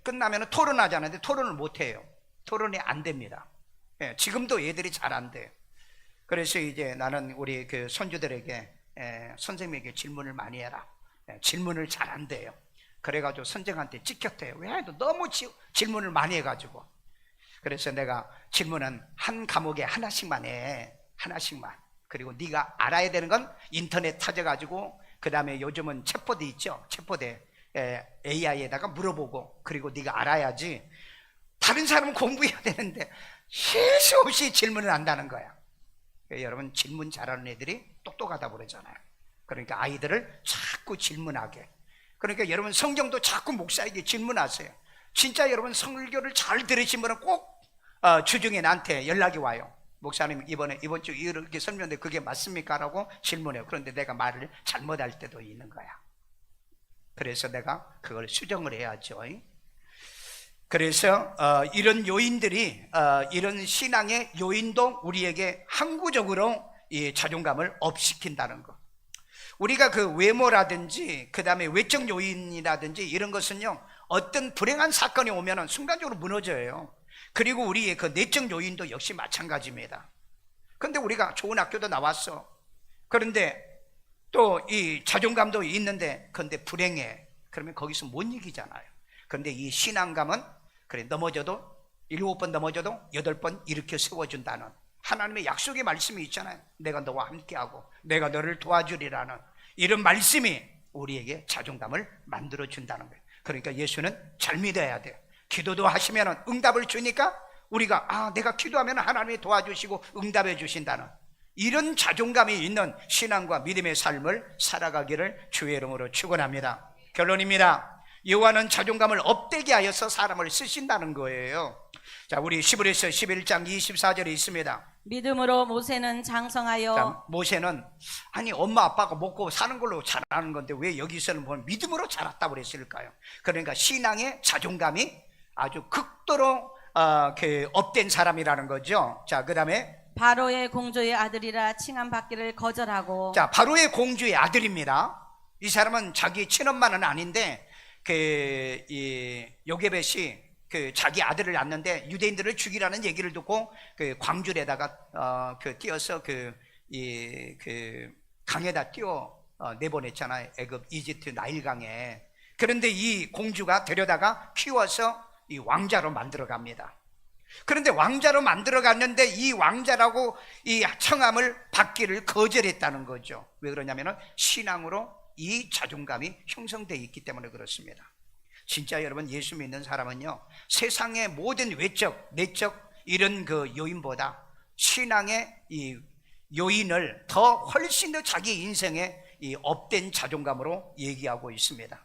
끝나면 토론하잖아요. 근데 토론을 못해요. 토론이 안 됩니다. 지금도 얘들이 잘 안 돼요. 그래서 이제 나는 우리 손주들에게 선생님에게 질문을 많이 해라. 질문을 잘 안 돼요. 그래가지고 선생한테 찍혔대요. 왜? 너무 질문을 많이 해가지고. 그래서 내가 질문은 한 과목에 하나씩만 해. 하나씩만. 그리고 네가 알아야 되는 건 인터넷 찾아가지고, 그 다음에 요즘은 챗봇이 있죠. 챗봇에 AI에다가 물어보고, 그리고 네가 알아야지. 다른 사람은 공부해야 되는데 쉴 수 없이 질문을 한다는 거야. 여러분, 질문 잘하는 애들이 똑똑하다 그러잖아요. 그러니까 아이들을 자꾸 질문하게. 그러니까 여러분, 성경도 자꾸 목사에게 질문하세요. 진짜 여러분, 설교를 잘 들으신 분은 꼭 주중에 나한테 연락이 와요. 목사님, 이번 주 이렇게 설명했는데 그게 맞습니까? 라고 질문해요. 그런데 내가 말을 잘못할 때도 있는 거야. 그래서 내가 그걸 수정을 해야죠. 그래서 이런 요인들이, 이런 신앙의 요인도 우리에게 항구적으로 이 자존감을 업시킨다는 것. 우리가 그 외모라든지 그 다음에 외적 요인이라든지 이런 것은요, 어떤 불행한 사건이 오면 순간적으로 무너져요. 그리고 우리의 그 내적 요인도 역시 마찬가지입니다. 그런데 우리가 좋은 학교도 나왔어. 그런데 또 이 자존감도 있는데 그런데 불행해. 그러면 거기서 못 이기잖아요. 그런데 이 신앙감은 그래, 넘어져도 7번 넘어져도 8번 일으켜 세워준다는 하나님의 약속의 말씀이 있잖아요. 내가 너와 함께하고 내가 너를 도와주리라는 이런 말씀이 우리에게 자존감을 만들어준다는 거예요. 그러니까 예수는 잘 믿어야 돼요. 기도도 하시면 응답을 주니까 우리가 내가 기도하면 하나님이 도와주시고 응답해 주신다는 이런 자존감이 있는 신앙과 믿음의 삶을 살아가기를 주의 이름으로 축원합니다. 결론입니다. 여호와는 자존감을 업되게 하여서 사람을 쓰신다는 거예요. 자, 우리 시브리서 11장 24절에 있습니다. 믿음으로 모세는 장성하여. 자, 모세는 아니 엄마 아빠가 먹고 사는 걸로 자라는 건데 왜 여기서는 보면 믿음으로 자랐다고 그랬을까요? 그러니까 신앙의 자존감이 아주 극도로 업된 사람이라는 거죠. 자, 그 다음에 바로의 공주의 아들이라 칭함받기를 거절하고. 자, 바로의 공주의 아들입니다. 이 사람은 자기 친엄마는 아닌데 이 요게벳이 자기 아들을 낳는데 유대인들을 죽이라는 얘기를 듣고 광줄에다가 띄어서 강에다 띄워 내보냈잖아요. 애굽, 이집트, 나일강에. 그런데 이 공주가 데려다가 키워서 이 왕자로 만들어 갑니다. 그런데 왕자로 만들어 갔는데 이 왕자라고 이 청함을 받기를 거절했다는 거죠. 왜 그러냐면은 신앙으로 이 자존감이 형성되어 있기 때문에 그렇습니다. 진짜 여러분, 예수 믿는 사람은요, 세상의 모든 외적, 내적 이런 그 요인보다 신앙의 이 요인을 훨씬 더 자기 인생에 이 업된 자존감으로 얘기하고 있습니다.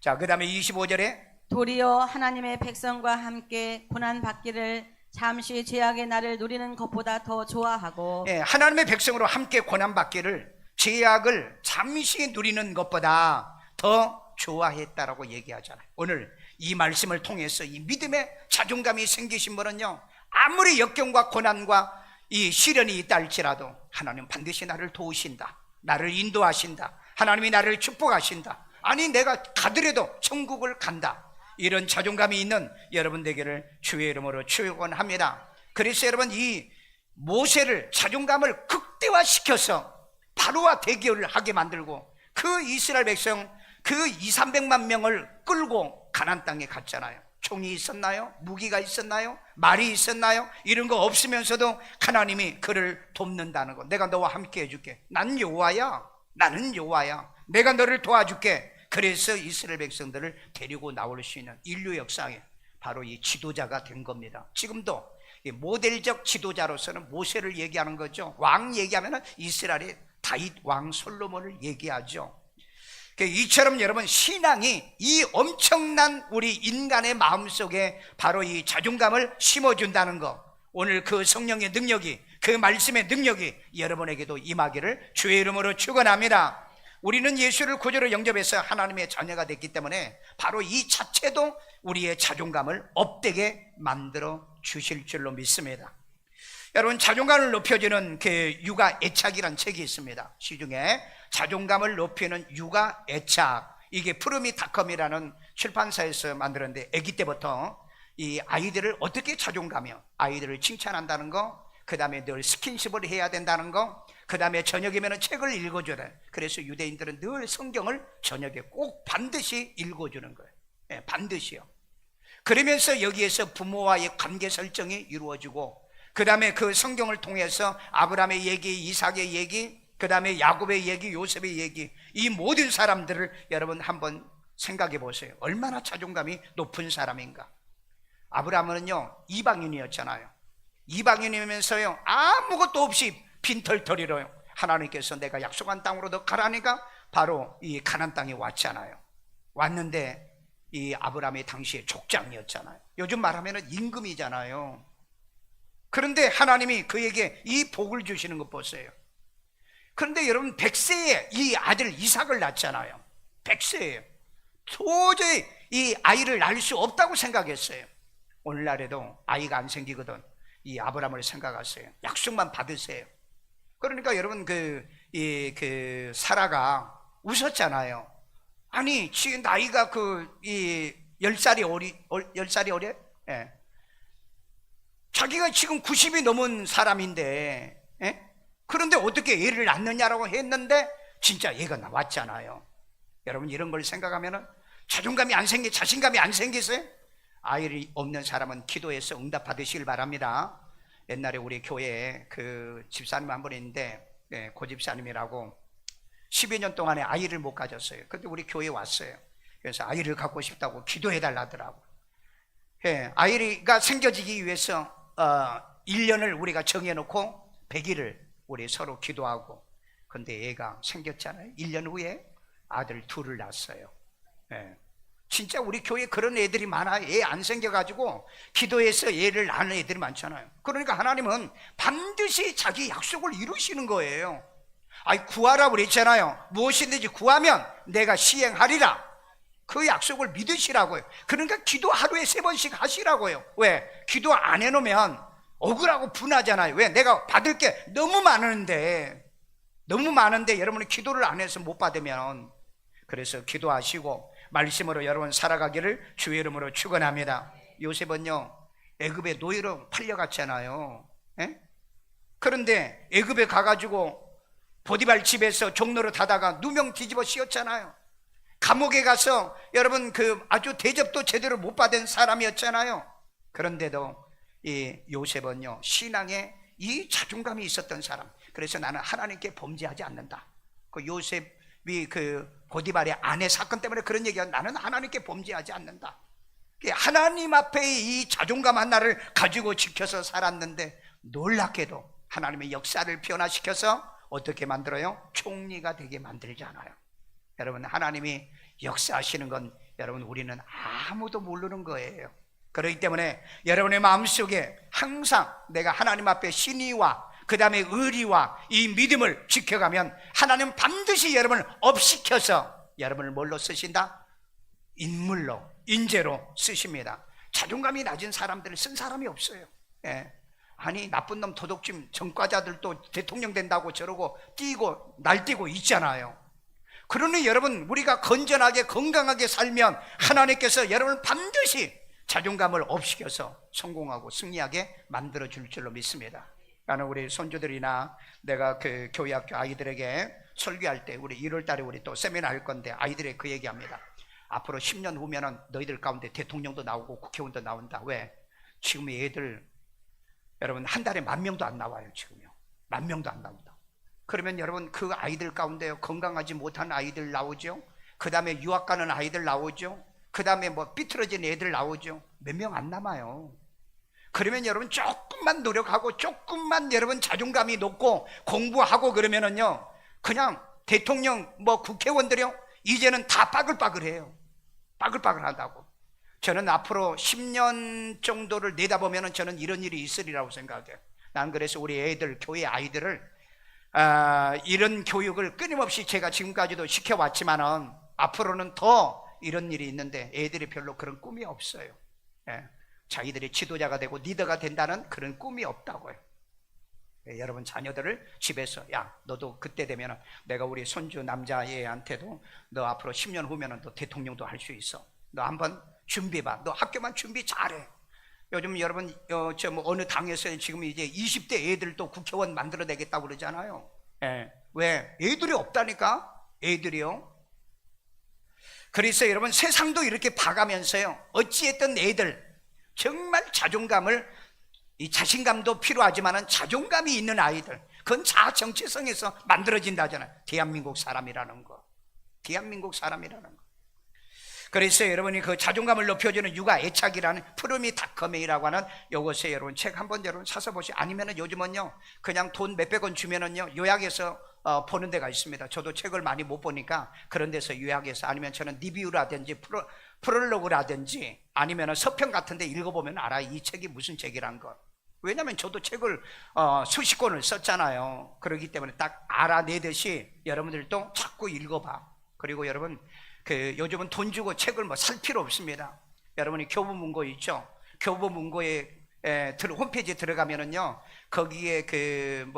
자, 그 다음에 25절에 도리어 하나님의 백성과 함께 고난받기를 잠시 죄악의 날을 누리는 것보다 더 좋아하고. 하나님의 백성으로 함께 고난받기를 죄악을 잠시 누리는 것보다 더 좋아했다라고 얘기하잖아요. 오늘 이 말씀을 통해서 이 믿음의 자존감이 생기신 분은요, 아무리 역경과 고난과 이 시련이 있다 할지라도 하나님 반드시 나를 도우신다, 나를 인도하신다, 하나님이 나를 축복하신다, 아니 내가 가더라도 천국을 간다, 이런 자존감이 있는 여러분 되기를 주의 이름으로 축원합니다. 그래서 여러분, 이 모세를 자존감을 극대화시켜서 바로와 대결을 하게 만들고 그 이스라엘 백성 200~300만 명을 끌고 가나안 땅에 갔잖아요. 총이 있었나요? 무기가 있었나요? 말이 있었나요? 이런 거 없으면서도 하나님이 그를 돕는다는 거. 내가 너와 함께 해줄게. 난 여호와야. 나는 여호와야. 내가 너를 도와줄게. 그래서 이스라엘 백성들을 데리고 나올 수 있는 인류 역사에 바로 이 지도자가 된 겁니다. 지금도 이 모델적 지도자로서는 모세를 얘기하는 거죠. 왕 얘기하면 이스라엘의 다윗 왕 솔로몬을 얘기하죠. 이처럼 여러분, 신앙이 이 엄청난 우리 인간의 마음속에 바로 이 자존감을 심어준다는 것, 오늘 그 성령의 능력이, 그 말씀의 능력이 여러분에게도 임하기를 주의 이름으로 축원합니다. 우리는 예수를 구주로 영접해서 하나님의 자녀가 됐기 때문에 바로 이 자체도 우리의 자존감을 업되게 만들어 주실 줄로 믿습니다. 여러분, 자존감을 높여주는 그 육아 애착이라는 책이 있습니다. 시중에 자존감을 높이는 육아 애착, 이게 푸르미닷컴이라는 출판사에서 만들었는데, 아기 때부터 이 아이들을 어떻게 자존감이요, 아이들을 칭찬한다는 거, 그 다음에 늘 스킨십을 해야 된다는 거, 그 다음에 저녁이면 책을 읽어줘야 돼. 그래서 유대인들은 늘 성경을 저녁에 꼭 반드시 읽어주는 거예요. 예, 반드시요. 그러면서 여기에서 부모와의 관계 설정이 이루어지고, 그 다음에 그 성경을 통해서 아브라함의 얘기, 이삭의 얘기, 그 다음에 야곱의 얘기, 요셉의 얘기, 이 모든 사람들을 여러분 한번 생각해 보세요. 얼마나 자존감이 높은 사람인가. 아브라함은요 이방인이었잖아요. 이방인이면서요 아무것도 없이 빈털터리로요 하나님께서 내가 약속한 땅으로 너 가라니까 바로 이 가나안 땅에 왔잖아요. 왔는데 이 아브라함이 당시에 족장이었잖아요. 요즘 말하면 임금이잖아요. 그런데 하나님이 그에게 이 복을 주시는 것 보세요. 그런데 여러분 100세에 이 아들 이삭을 낳잖아요. 100세예요. 도저히 이 아이를 낳을 수 없다고 생각했어요. 오늘날에도 아이가 안 생기거든 이 아브라함을 생각하세요. 약속만 받으세요. 그러니까 여러분 그 사라가 웃었잖아요. 아니 지금 나이가 이 10살이 어려? 예. 자기가 지금 90이 넘은 사람인데, 예? 그런데 어떻게 애를 낳느냐라고 했는데 진짜 애가 나왔잖아요. 여러분 이런 걸 생각하면 자존감이 안 생기, 자신감이 안 생기세요? 아이를 없는 사람은 기도해서 응답 받으시길 바랍니다. 옛날에 우리 교회에 그 집사님 한 분 있는데, 네, 고 집사님이라고 12년 년 동안에 아이를 못 가졌어요. 근데 우리 교회에 왔어요. 그래서 아이를 갖고 싶다고 기도해 달라더라고. 예, 아이가 생겨지기 위해서 1년을 우리가 정해놓고 100일을 우리 서로 기도하고, 근데 애가 생겼잖아요. 1년 후에 아들 둘을 낳았어요. 예. 진짜 우리 교회에 그런 애들이 많아요. 애 안 생겨가지고 기도해서 애를 낳는 애들이 많잖아요. 그러니까 하나님은 반드시 자기 약속을 이루시는 거예요. 아니 구하라고 그랬잖아요. 무엇이든지 구하면 내가 시행하리라. 그 약속을 믿으시라고요. 그러니까 기도 하루에 3번씩 하시라고요. 왜? 기도 안 해놓으면 억울하고 분하잖아요. 왜? 내가 받을 게 너무 많은데 여러분이 기도를 안 해서 못 받으면. 그래서 기도하시고 말씀으로 여러분 살아가기를 주의 이름으로 축원합니다. 요셉은요 애굽에 노예로 팔려갔잖아요. 예? 그런데 애굽에 가가지고 보디발 집에서 종로로 다다가 누명 뒤집어 씌웠잖아요. 감옥에 가서 여러분 아주 대접도 제대로 못 받은 사람이었잖아요. 그런데도 이 요셉은요 신앙에 이 자존감이 있었던 사람. 그래서 나는 하나님께 범죄하지 않는다. 그 요셉이 보디발의 아내 사건 때문에 그런 얘기가, 나는 하나님께 범죄하지 않는다. 하나님 앞에 이 자존감 하나를 가지고 지켜서 살았는데 놀랍게도 하나님의 역사를 변화시켜서 어떻게 만들어요? 총리가 되게 만들잖아요. 여러분 하나님이 역사하시는 건 여러분 우리는 아무도 모르는 거예요. 그렇기 때문에 여러분의 마음속에 항상 내가 하나님 앞에 신의와 그 다음에 의리와 이 믿음을 지켜가면 하나님은 반드시 여러분을 업시켜서 여러분을 뭘로 쓰신다? 인물로, 인재로 쓰십니다. 자존감이 낮은 사람들을 쓴 사람이 없어요. 예. 아니 나쁜 놈 도둑질 전과자들도 대통령 된다고 저러고 날뛰고 있잖아요. 그러니 여러분 우리가 건전하게 건강하게 살면 하나님께서 여러분을 반드시 자존감을 업시켜서 성공하고 승리하게 만들어 줄 줄로 믿습니다. 나는 우리 손주들이나 내가 그 교회 학교 아이들에게 설교할 때 우리 1월 달에 우리 또 세미나 할 건데 아이들에게 그 얘기합니다. 앞으로 10년 후면은 너희들 가운데 대통령도 나오고 국회의원도 나온다. 왜? 지금 애들 여러분 한 달에 10,000명도 안 나와요. 지금요 10,000명도 안 나온다. 그러면 여러분 그 아이들 가운데 건강하지 못한 아이들 나오죠. 그 다음에 유학 가는 아이들 나오죠. 그 다음에 뭐 삐뚤어진 애들 나오죠. 몇 명 안 남아요. 그러면 여러분 조금만 노력하고 조금만 여러분 자존감이 높고 공부하고 그러면은요 그냥 대통령 뭐 국회의원들이요 이제는 다 빠글빠글해요. 빠글빠글하다고. 저는 앞으로 10년 정도를 내다보면은 저는 이런 일이 있으리라고 생각해요. 난 그래서 우리 애들 교회 아이들을 이런 교육을 끊임없이 제가 지금까지도 시켜왔지만은 앞으로는 더 이런 일이 있는데 애들이 별로 그런 꿈이 없어요. 예. 자기들이 지도자가 되고 리더가 된다는 그런 꿈이 없다고요. 예, 여러분 자녀들을 집에서 야 너도 그때 되면 내가 우리 손주 남자애한테도 너 앞으로 10년 후면은 너 대통령도 할 수 있어. 너 한번 준비해봐. 너 학교만 준비 잘해. 요즘 여러분 뭐 어느 당에서 지금 이제 20대 애들도 국회의원 만들어내겠다고 그러잖아요. 예. 왜? 애들이 없다니까? 애들이요. 그래서 여러분 세상도 이렇게 봐가면서요, 어찌했든 애들 정말 자존감을, 이 자신감도 필요하지만 자존감이 있는 아이들, 그건 자아 정체성에서 만들어진다잖아요. 대한민국 사람이라는 거, 대한민국 사람이라는 거. 그래서 여러분이 그 자존감을 높여주는 육아 애착이라는 푸르미닷컴이라고 하는 요것에 여러분 책 한번 여러분 사서 보시. 아니면은 요즘은요 그냥 돈 몇백 원 주면은요 요약해서 보는 데가 있습니다. 저도 책을 많이 못 보니까 그런 데서 요약해서, 아니면 저는 리뷰라든지 프롤로그라든지 아니면은 서평 같은 데 읽어보면 알아요, 이 책이 무슨 책이란 거. 왜냐하면 저도 책을 수십 권을 썼잖아요. 그렇기 때문에 딱 알아내듯이 여러분들도 자꾸 읽어봐. 그리고 여러분 요즘은 돈 주고 책을 뭐 살 필요 없습니다. 여러분이 교보문고 있죠? 교보문고에 홈페이지에 들어가면은요 거기에 그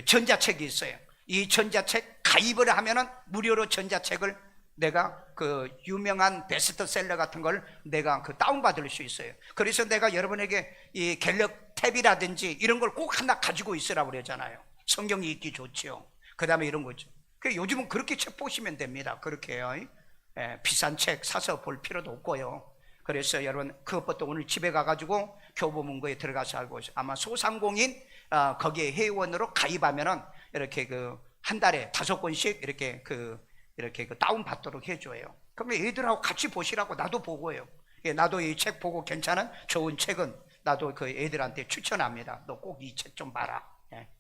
전자책이 있어요. 이 전자책 가입을 하면은 무료로 전자책을 내가 그 유명한 베스트셀러 같은 걸 내가 그 다운받을 수 있어요. 그래서 내가 여러분에게 이 갤럭 탭이라든지 이런 걸 꼭 하나 가지고 있으라고 그러잖아요. 성경이 읽기 좋지요. 그 다음에 이런 거죠. 요즘은 그렇게 책 보시면 됩니다. 그렇게요. 비싼 책 사서 볼 필요도 없고요. 그래서 여러분 그것부터 오늘 집에 가가지고 교보문고에 들어가서 알고 있어요. 아마 소상공인 거기에 회원으로 가입하면은 이렇게 한 달에 5권씩 이렇게 다운 받도록 해줘요. 그러면 애들하고 같이 보시라고 나도 보고요. 나도 이 책 보고 괜찮은 좋은 책은 나도 그 애들한테 추천합니다. 너 꼭 이 책 좀 봐라.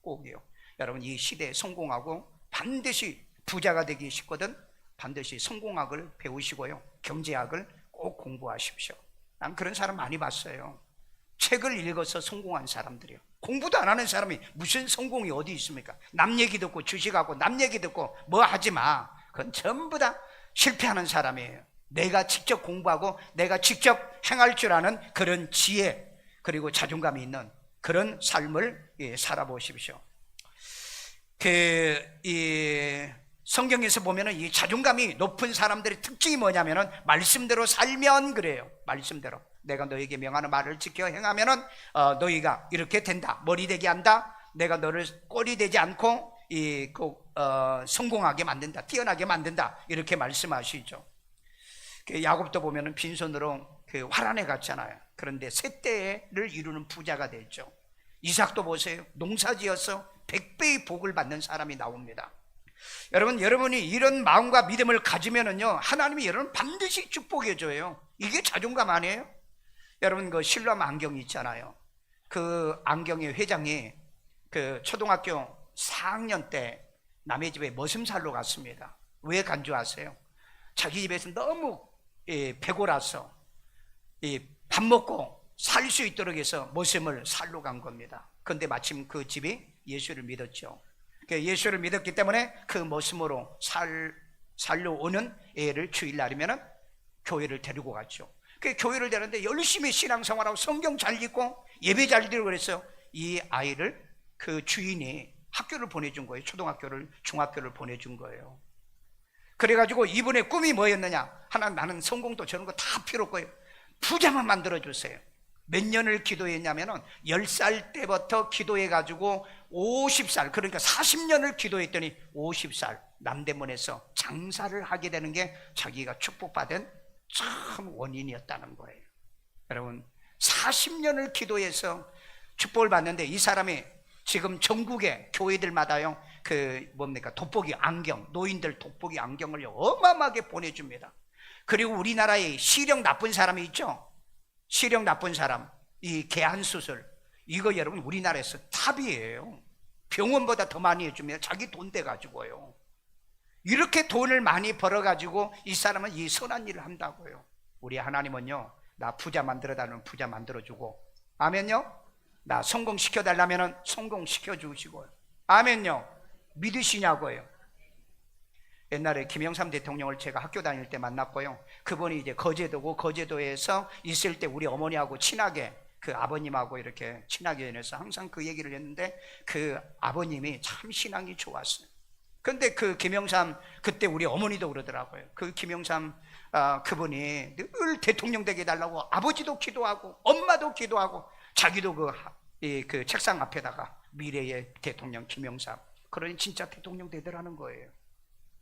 꼭이요. 여러분 이 시대에 성공하고 반드시 부자가 되기 싶거든 반드시 성공학을 배우시고요, 경제학을 꼭 공부하십시오. 난 그런 사람 많이 봤어요. 책을 읽어서 성공한 사람들이요. 공부도 안 하는 사람이 무슨 성공이 어디 있습니까? 남 얘기 듣고 주식하고 남 얘기 듣고 뭐 하지 마. 그건 전부 다 실패하는 사람이에요. 내가 직접 공부하고 내가 직접 행할 줄 아는 그런 지혜, 그리고 자존감이 있는 그런 삶을 살아보십시오. 이 성경에서 보면은 이 자존감이 높은 사람들의 특징이 뭐냐면은 말씀대로 살면 그래요. 말씀대로 내가 너에게 명하는 말을 지켜 행하면은 너희가 이렇게 된다, 머리 되게 한다, 내가 너를 꼴이 되지 않고 성공하게 만든다, 뛰어나게 만든다, 이렇게 말씀하시죠. 야곱도 보면은 빈손으로 화란에 갔잖아요. 그런데 셋대를 이루는 부자가 됐죠. 이삭도 보세요. 농사지어서 100배의 복을 받는 사람이 나옵니다. 여러분이 이런 마음과 믿음을 가지면은요 하나님이 여러분 반드시 축복해 줘요. 이게 자존감 아니에요? 여러분 그 실람 안경이 있잖아요. 그 안경의 회장이 그 초등학교 4학년 때 남의 집에 머슴살로 갔습니다. 왜 간 줄 아세요? 자기 집에서 너무 배고라서 밥 먹고 살 수 있도록 해서 머슴을 살로 간 겁니다. 그런데 마침 그 집이 예수를 믿었죠. 예수를 믿었기 때문에 그 머슴으로 살로 오는 애를 주일날이면 교회를 데리고 갔죠. 그 교회를 데리는데 열심히 신앙생활하고 성경 잘 읽고 예배 잘 드리고 그랬어요. 이 아이를 그 주인이 학교를 보내준 거예요. 초등학교를, 중학교를 보내준 거예요. 그래가지고 이분의 꿈이 뭐였느냐? 나는 성공도 저런 거 다 필요 없고요, 부자만 만들어주세요. 몇 년을 기도했냐면은 10살 때부터 기도해가지고 50살, 그러니까 40년을 기도했더니 50살 남대문에서 장사를 하게 되는 게 자기가 축복받은 참 원인이었다는 거예요. 여러분 40년을 기도해서 축복을 받는데 이 사람이 지금 전국의 교회들마다요 돋보기 안경, 노인들 돋보기 안경을 어마어마하게 보내줍니다. 그리고 우리나라에 시력 나쁜 사람이 있죠. 시력 나쁜 사람, 이 개안수술, 이거 여러분 우리나라에서 탑이에요. 병원보다 더 많이 해주면 자기 돈 돼가지고요. 이렇게 돈을 많이 벌어가지고 이 사람은 이 선한 일을 한다고요. 우리 하나님은요, 나 부자 만들어달라면 부자 만들어주고, 아멘요? 나 성공시켜달라면 성공시켜주시고요. 아멘요? 믿으시냐고요. 옛날에 김영삼 대통령을 제가 학교 다닐 때 만났고요. 그분이 이제 거제도고, 거제도에서 있을 때 우리 어머니하고 친하게, 그 아버님하고 이렇게 친하게 지내서 항상 그 얘기를 했는데, 그 아버님이 참 신앙이 좋았어요. 근데 그 김영삼, 그때 우리 어머니도 그러더라고요. 그 김영삼 그분이 늘 대통령 되게 해달라고 아버지도 기도하고 엄마도 기도하고 자기도 그 책상 앞에다가 미래의 대통령 김영삼. 그러니 진짜 대통령 되더라는 거예요.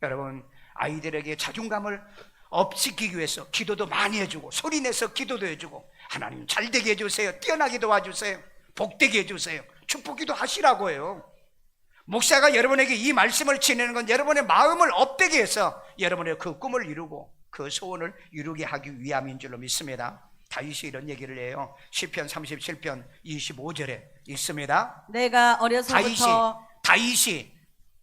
여러분, 아이들에게 자존감을 업시키기 위해서 기도도 많이 해주고 소리내서 기도도 해주고, 하나님 잘되게 해주세요, 뛰어나게 도와주세요, 복되게 해주세요, 축복기도 하시라고 해요. 목사가 여러분에게 이 말씀을 지내는 건 여러분의 마음을 업되게 해서 여러분의 그 꿈을 이루고 그 소원을 이루게 하기 위함인 줄로 믿습니다. 다윗이 이런 얘기를 해요. 시편 37편 25절에 있습니다. 내가 어려서부터 다윗이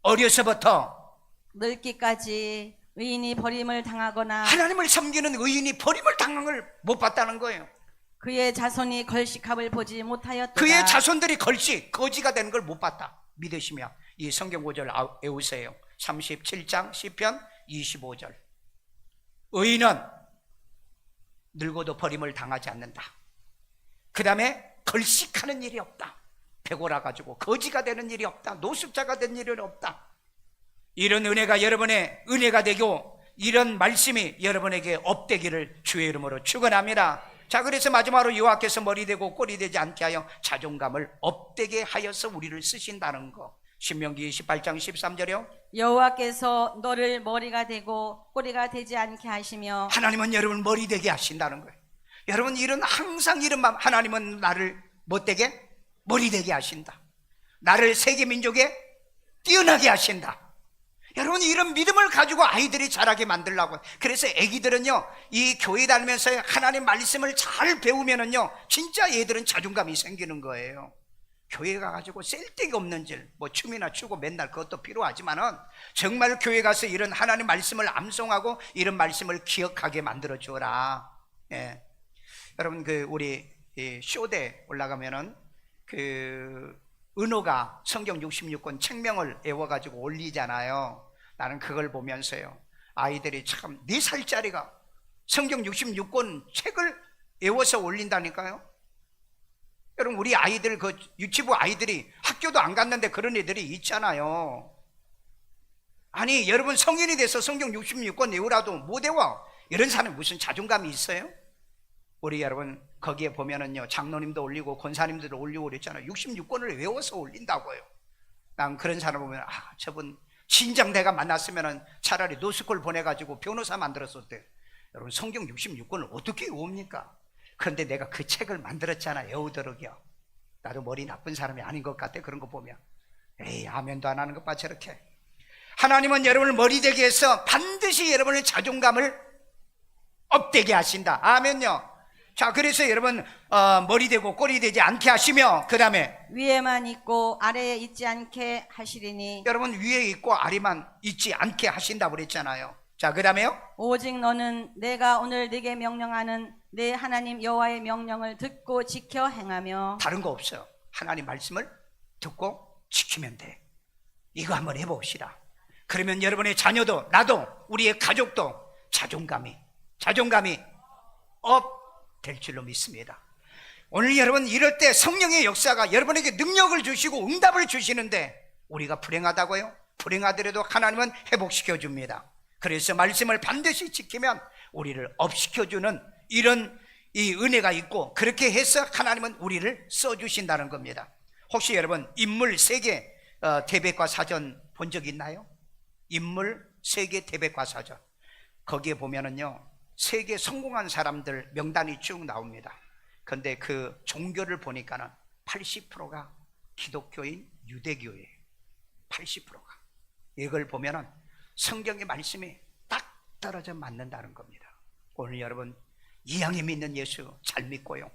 어려서부터 늙기까지 의인이 버림을 당하거나 하나님을 섬기는 의인이 버림을 당한 걸 못 봤다는 거예요. 그의 자손이 걸식합을 보지 못하였도다. 그의 자손들이 거지가 되는 걸 못 봤다. 믿으시며 이 성경 구절 외우세요. 37장 시편 25절. 의인은 늙어도 버림을 당하지 않는다. 그 다음에 걸식하는 일이 없다. 배고라 가지고 거지가 되는 일이 없다. 노숙자가 되는 일은 없다. 이런 은혜가 여러분의 은혜가 되고 이런 말씀이 여러분에게 업되기를 주의 이름으로 축원합니다. 자, 그래서 마지막으로 여호와께서 머리 되고 꼬리 되지 않게 하여 자존감을 업되게 하여서 우리를 쓰신다는 거. 신명기 28장 13절이요. 여호와께서 너를 머리가 되고 꼬리가 되지 않게 하시며. 하나님은 여러분 머리 되게 하신다는 거예요. 여러분, 이런 항상 이런 마음, 하나님은 나를 못 되게 머리 되게 하신다. 나를 세계 민족에 뛰어나게 하신다. 여러분, 이런 믿음을 가지고 아이들이 자라게 만들려고. 그래서 애기들은요, 이 교회 다니면서 하나님 말씀을 잘 배우면은요, 진짜 얘들은 자존감이 생기는 거예요. 교회 가가지고 쓸데기 없는 질, 뭐 춤이나 추고 맨날 그것도 필요하지만은 정말 교회 가서 이런 하나님 말씀을 암송하고 이런 말씀을 기억하게 만들어 주어라. 예. 여러분, 우리 쇼대 올라가면은 은호가 성경 66권 책명을 외워가지고 올리잖아요. 나는 그걸 보면서요, 아이들이 참 4살짜리가 성경 66권 책을 외워서 올린다니까요. 여러분, 우리 아이들, 유치부 아이들이 학교도 안 갔는데 그런 애들이 있잖아요. 아니, 여러분 성인이 돼서 성경 66권 외우라도 못 외워. 이런 사람이 무슨 자존감이 있어요? 우리 여러분, 거기에 보면은요, 장로님도 올리고 권사님들도 올리고 그랬잖아요. 66권을 외워서 올린다고요. 난 그런 사람 보면, 저분 진작 내가 만났으면은 차라리 노스쿨 보내가지고 변호사 만들었을 때. 여러분, 성경 66권을 어떻게 외웁니까? 그런데 내가 그 책을 만들었잖아, 외우도록이요. 나도 머리 나쁜 사람이 아닌 것 같아, 그런 거 보면. 에이, 아멘도 안 하는 것 봐, 저렇게. 하나님은 여러분을 머리 되게 해서 반드시 여러분의 자존감을 업되게 하신다. 아멘요. 자, 그래서 여러분, 머리 되고 꼬리 되지 않게 하시며, 그 다음에 위에만 있고 아래에 있지 않게 하시리니. 여러분, 위에 있고 아래만 있지 않게 하신다고 그랬잖아요. 자, 그 다음에요. 오직 너는 내가 오늘 네게 명령하는 내 하나님 여호와의 명령을 듣고 지켜 행하며. 다른 거 없어요. 하나님 말씀을 듣고 지키면 돼. 이거 한번 해봅시다. 그러면 여러분의 자녀도, 나도, 우리의 가족도 자존감이 업 될 줄로 믿습니다. 오늘 여러분, 이럴 때 성령의 역사가 여러분에게 능력을 주시고 응답을 주시는데 우리가 불행하다고요? 불행하더라도 하나님은 회복시켜 줍니다. 그래서 말씀을 반드시 지키면 우리를 업시켜주는 이런 이 은혜가 있고, 그렇게 해서 하나님은 우리를 써주신다는 겁니다. 혹시 여러분 인물 세계 대백과 사전 본 적 있나요? 인물 세계 대백과 사전, 거기에 보면은요, 세계 성공한 사람들 명단이 쭉 나옵니다. 그런데 그 종교를 보니까는 80%가 기독교인 유대교예요. 80%가. 이걸 보면은 성경의 말씀이 딱 떨어져 맞는다는 겁니다. 오늘 여러분, 이왕에 믿는 예수 잘 믿고요,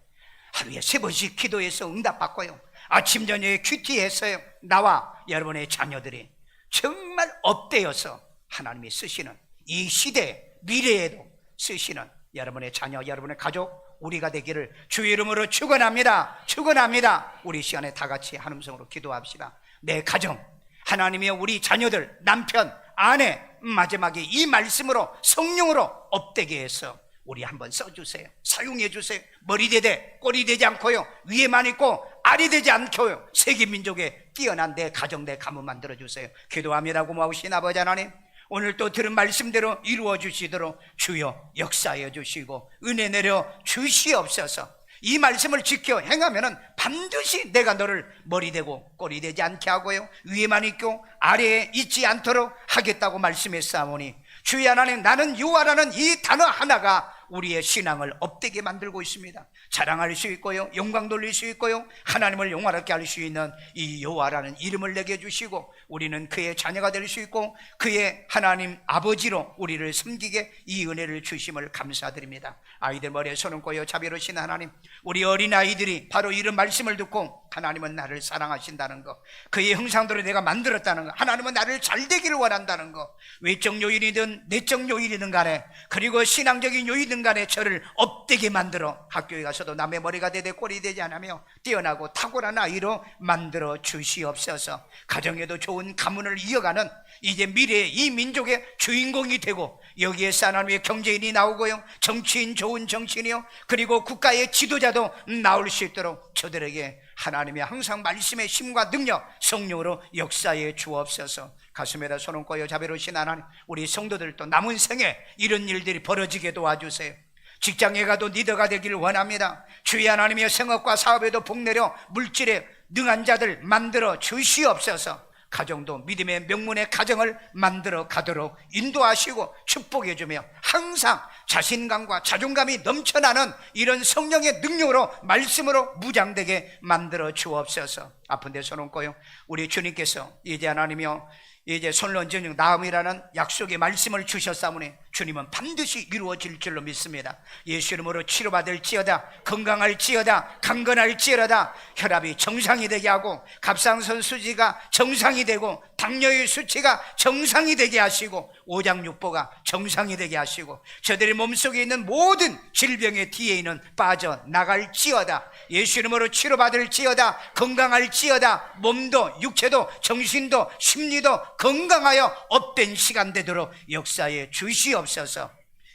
하루에 3번씩 기도해서 응답받고요, 아침 저녁에 큐티해서요, 나와 여러분의 자녀들이 정말 업되어서 하나님이 쓰시는 이 시대 미래에도 쓰시는 여러분의 자녀, 여러분의 가족, 우리가 되기를 주의 이름으로 축원합니다. 축원합니다. 우리 시간에 다 같이 한 음성으로 기도합시다. 내 가정, 하나님이여, 우리 자녀들, 남편, 아내, 마지막에 이 말씀으로 성령으로 업되게 해서 우리 한번 써주세요. 사용해 주세요. 머리 되되 꼬리 되지 않고요, 위에만 있고 아래 되지 않고요, 세계 민족에 뛰어난 내 가정, 내 가문 만들어 주세요. 기도합니다. 고마우신 아버지 하나님, 오늘 또 들은 말씀대로 이루어 주시도록 주여 역사하여 주시고 은혜 내려 주시옵소서. 이 말씀을 지켜 행하면은 반드시 내가 너를 머리 되고 꼬리 되지 않게 하고요, 위에만 있고 아래에 있지 않도록 하겠다고 말씀했사오니, 주의 하나님, 나는 여호와라는 이 단어 하나가 우리의 신앙을 업되게 만들고 있습니다. 자랑할 수 있고요, 영광 돌릴 수 있고요, 하나님을 영화롭게 할 수 있는 이 여호와라는 이름을 내게 주시고, 우리는 그의 자녀가 될 수 있고 그의 하나님 아버지로 우리를 섬기게 이 은혜를 주심을 감사드립니다. 아이들 머리에 손 얹고요, 자비로우신 하나님, 우리 어린아이들이 바로 이런 말씀을 듣고 하나님은 나를 사랑하신다는 것, 그의 형상대로 내가 만들었다는 것, 하나님은 나를 잘 되기를 원한다는 것, 외적 요인이든 내적 요인이든 간에, 그리고 신앙적인 요인이든 간에 저를 업되게 만들어 학교에 가서도 남의 머리가 되되 꼴이 되지 않으며 뛰어나고 탁월한 아이로 만들어 주시옵소서. 가정에도 좋은 가문을 이어가는 이제 미래의 이 민족의 주인공이 되고, 여기에서 하나님의 경제인이 나오고요, 정치인, 좋은 정치인이요, 그리고 국가의 지도자도 나올 수 있도록 저들에게 하나님의 항상 말씀의 힘과 능력, 성령으로 역사해 주옵소서. 가슴에다 손 얹고요, 자비로우신 하나님, 우리 성도들도 남은 생에 이런 일들이 벌어지게 도와주세요. 직장에 가도 리더가 되기를 원합니다. 주의 하나님의 생업과 사업에도 복내려 물질에 능한 자들 만들어 주시옵소서. 가정도 믿음의 명문의 가정을 만들어 가도록 인도하시고 축복해 주며, 항상 자신감과 자존감이 넘쳐나는 이런 성령의 능력으로, 말씀으로 무장되게 만들어 주옵소서. 아픈 데 손 얹고요, 우리 주님께서 이제 하나님이여, 이제 손론전증 나음이라는 약속의 말씀을 주셨사오니 주님은 반드시 이루어질 줄로 믿습니다. 예수 이름으로 치료받을지어다, 건강할지어다, 강건할지어다, 혈압이 정상이 되게 하고 갑상선 수치가 정상이 되고 당뇨의 수치가 정상이 되게 하시고 오장육부가 정상이 되게 하시고 저들의 몸속에 있는 모든 질병의 DNA는 빠져나갈지어다. 예수 이름으로 치료받을지어다, 건강할지어다, 몸도 육체도 정신도 심리도 건강하여 업된 시간 되도록 역사에 주시옵소서.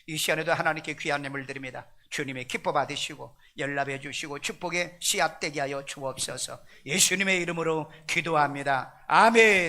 이 시간에도 하나님께 귀한 예물 드립니다. 주님의 기뻐 받으시고 연락해 주시고 축복의 씨앗 되게 하여 주옵소서. 예수님의 이름으로 기도합니다. 아멘.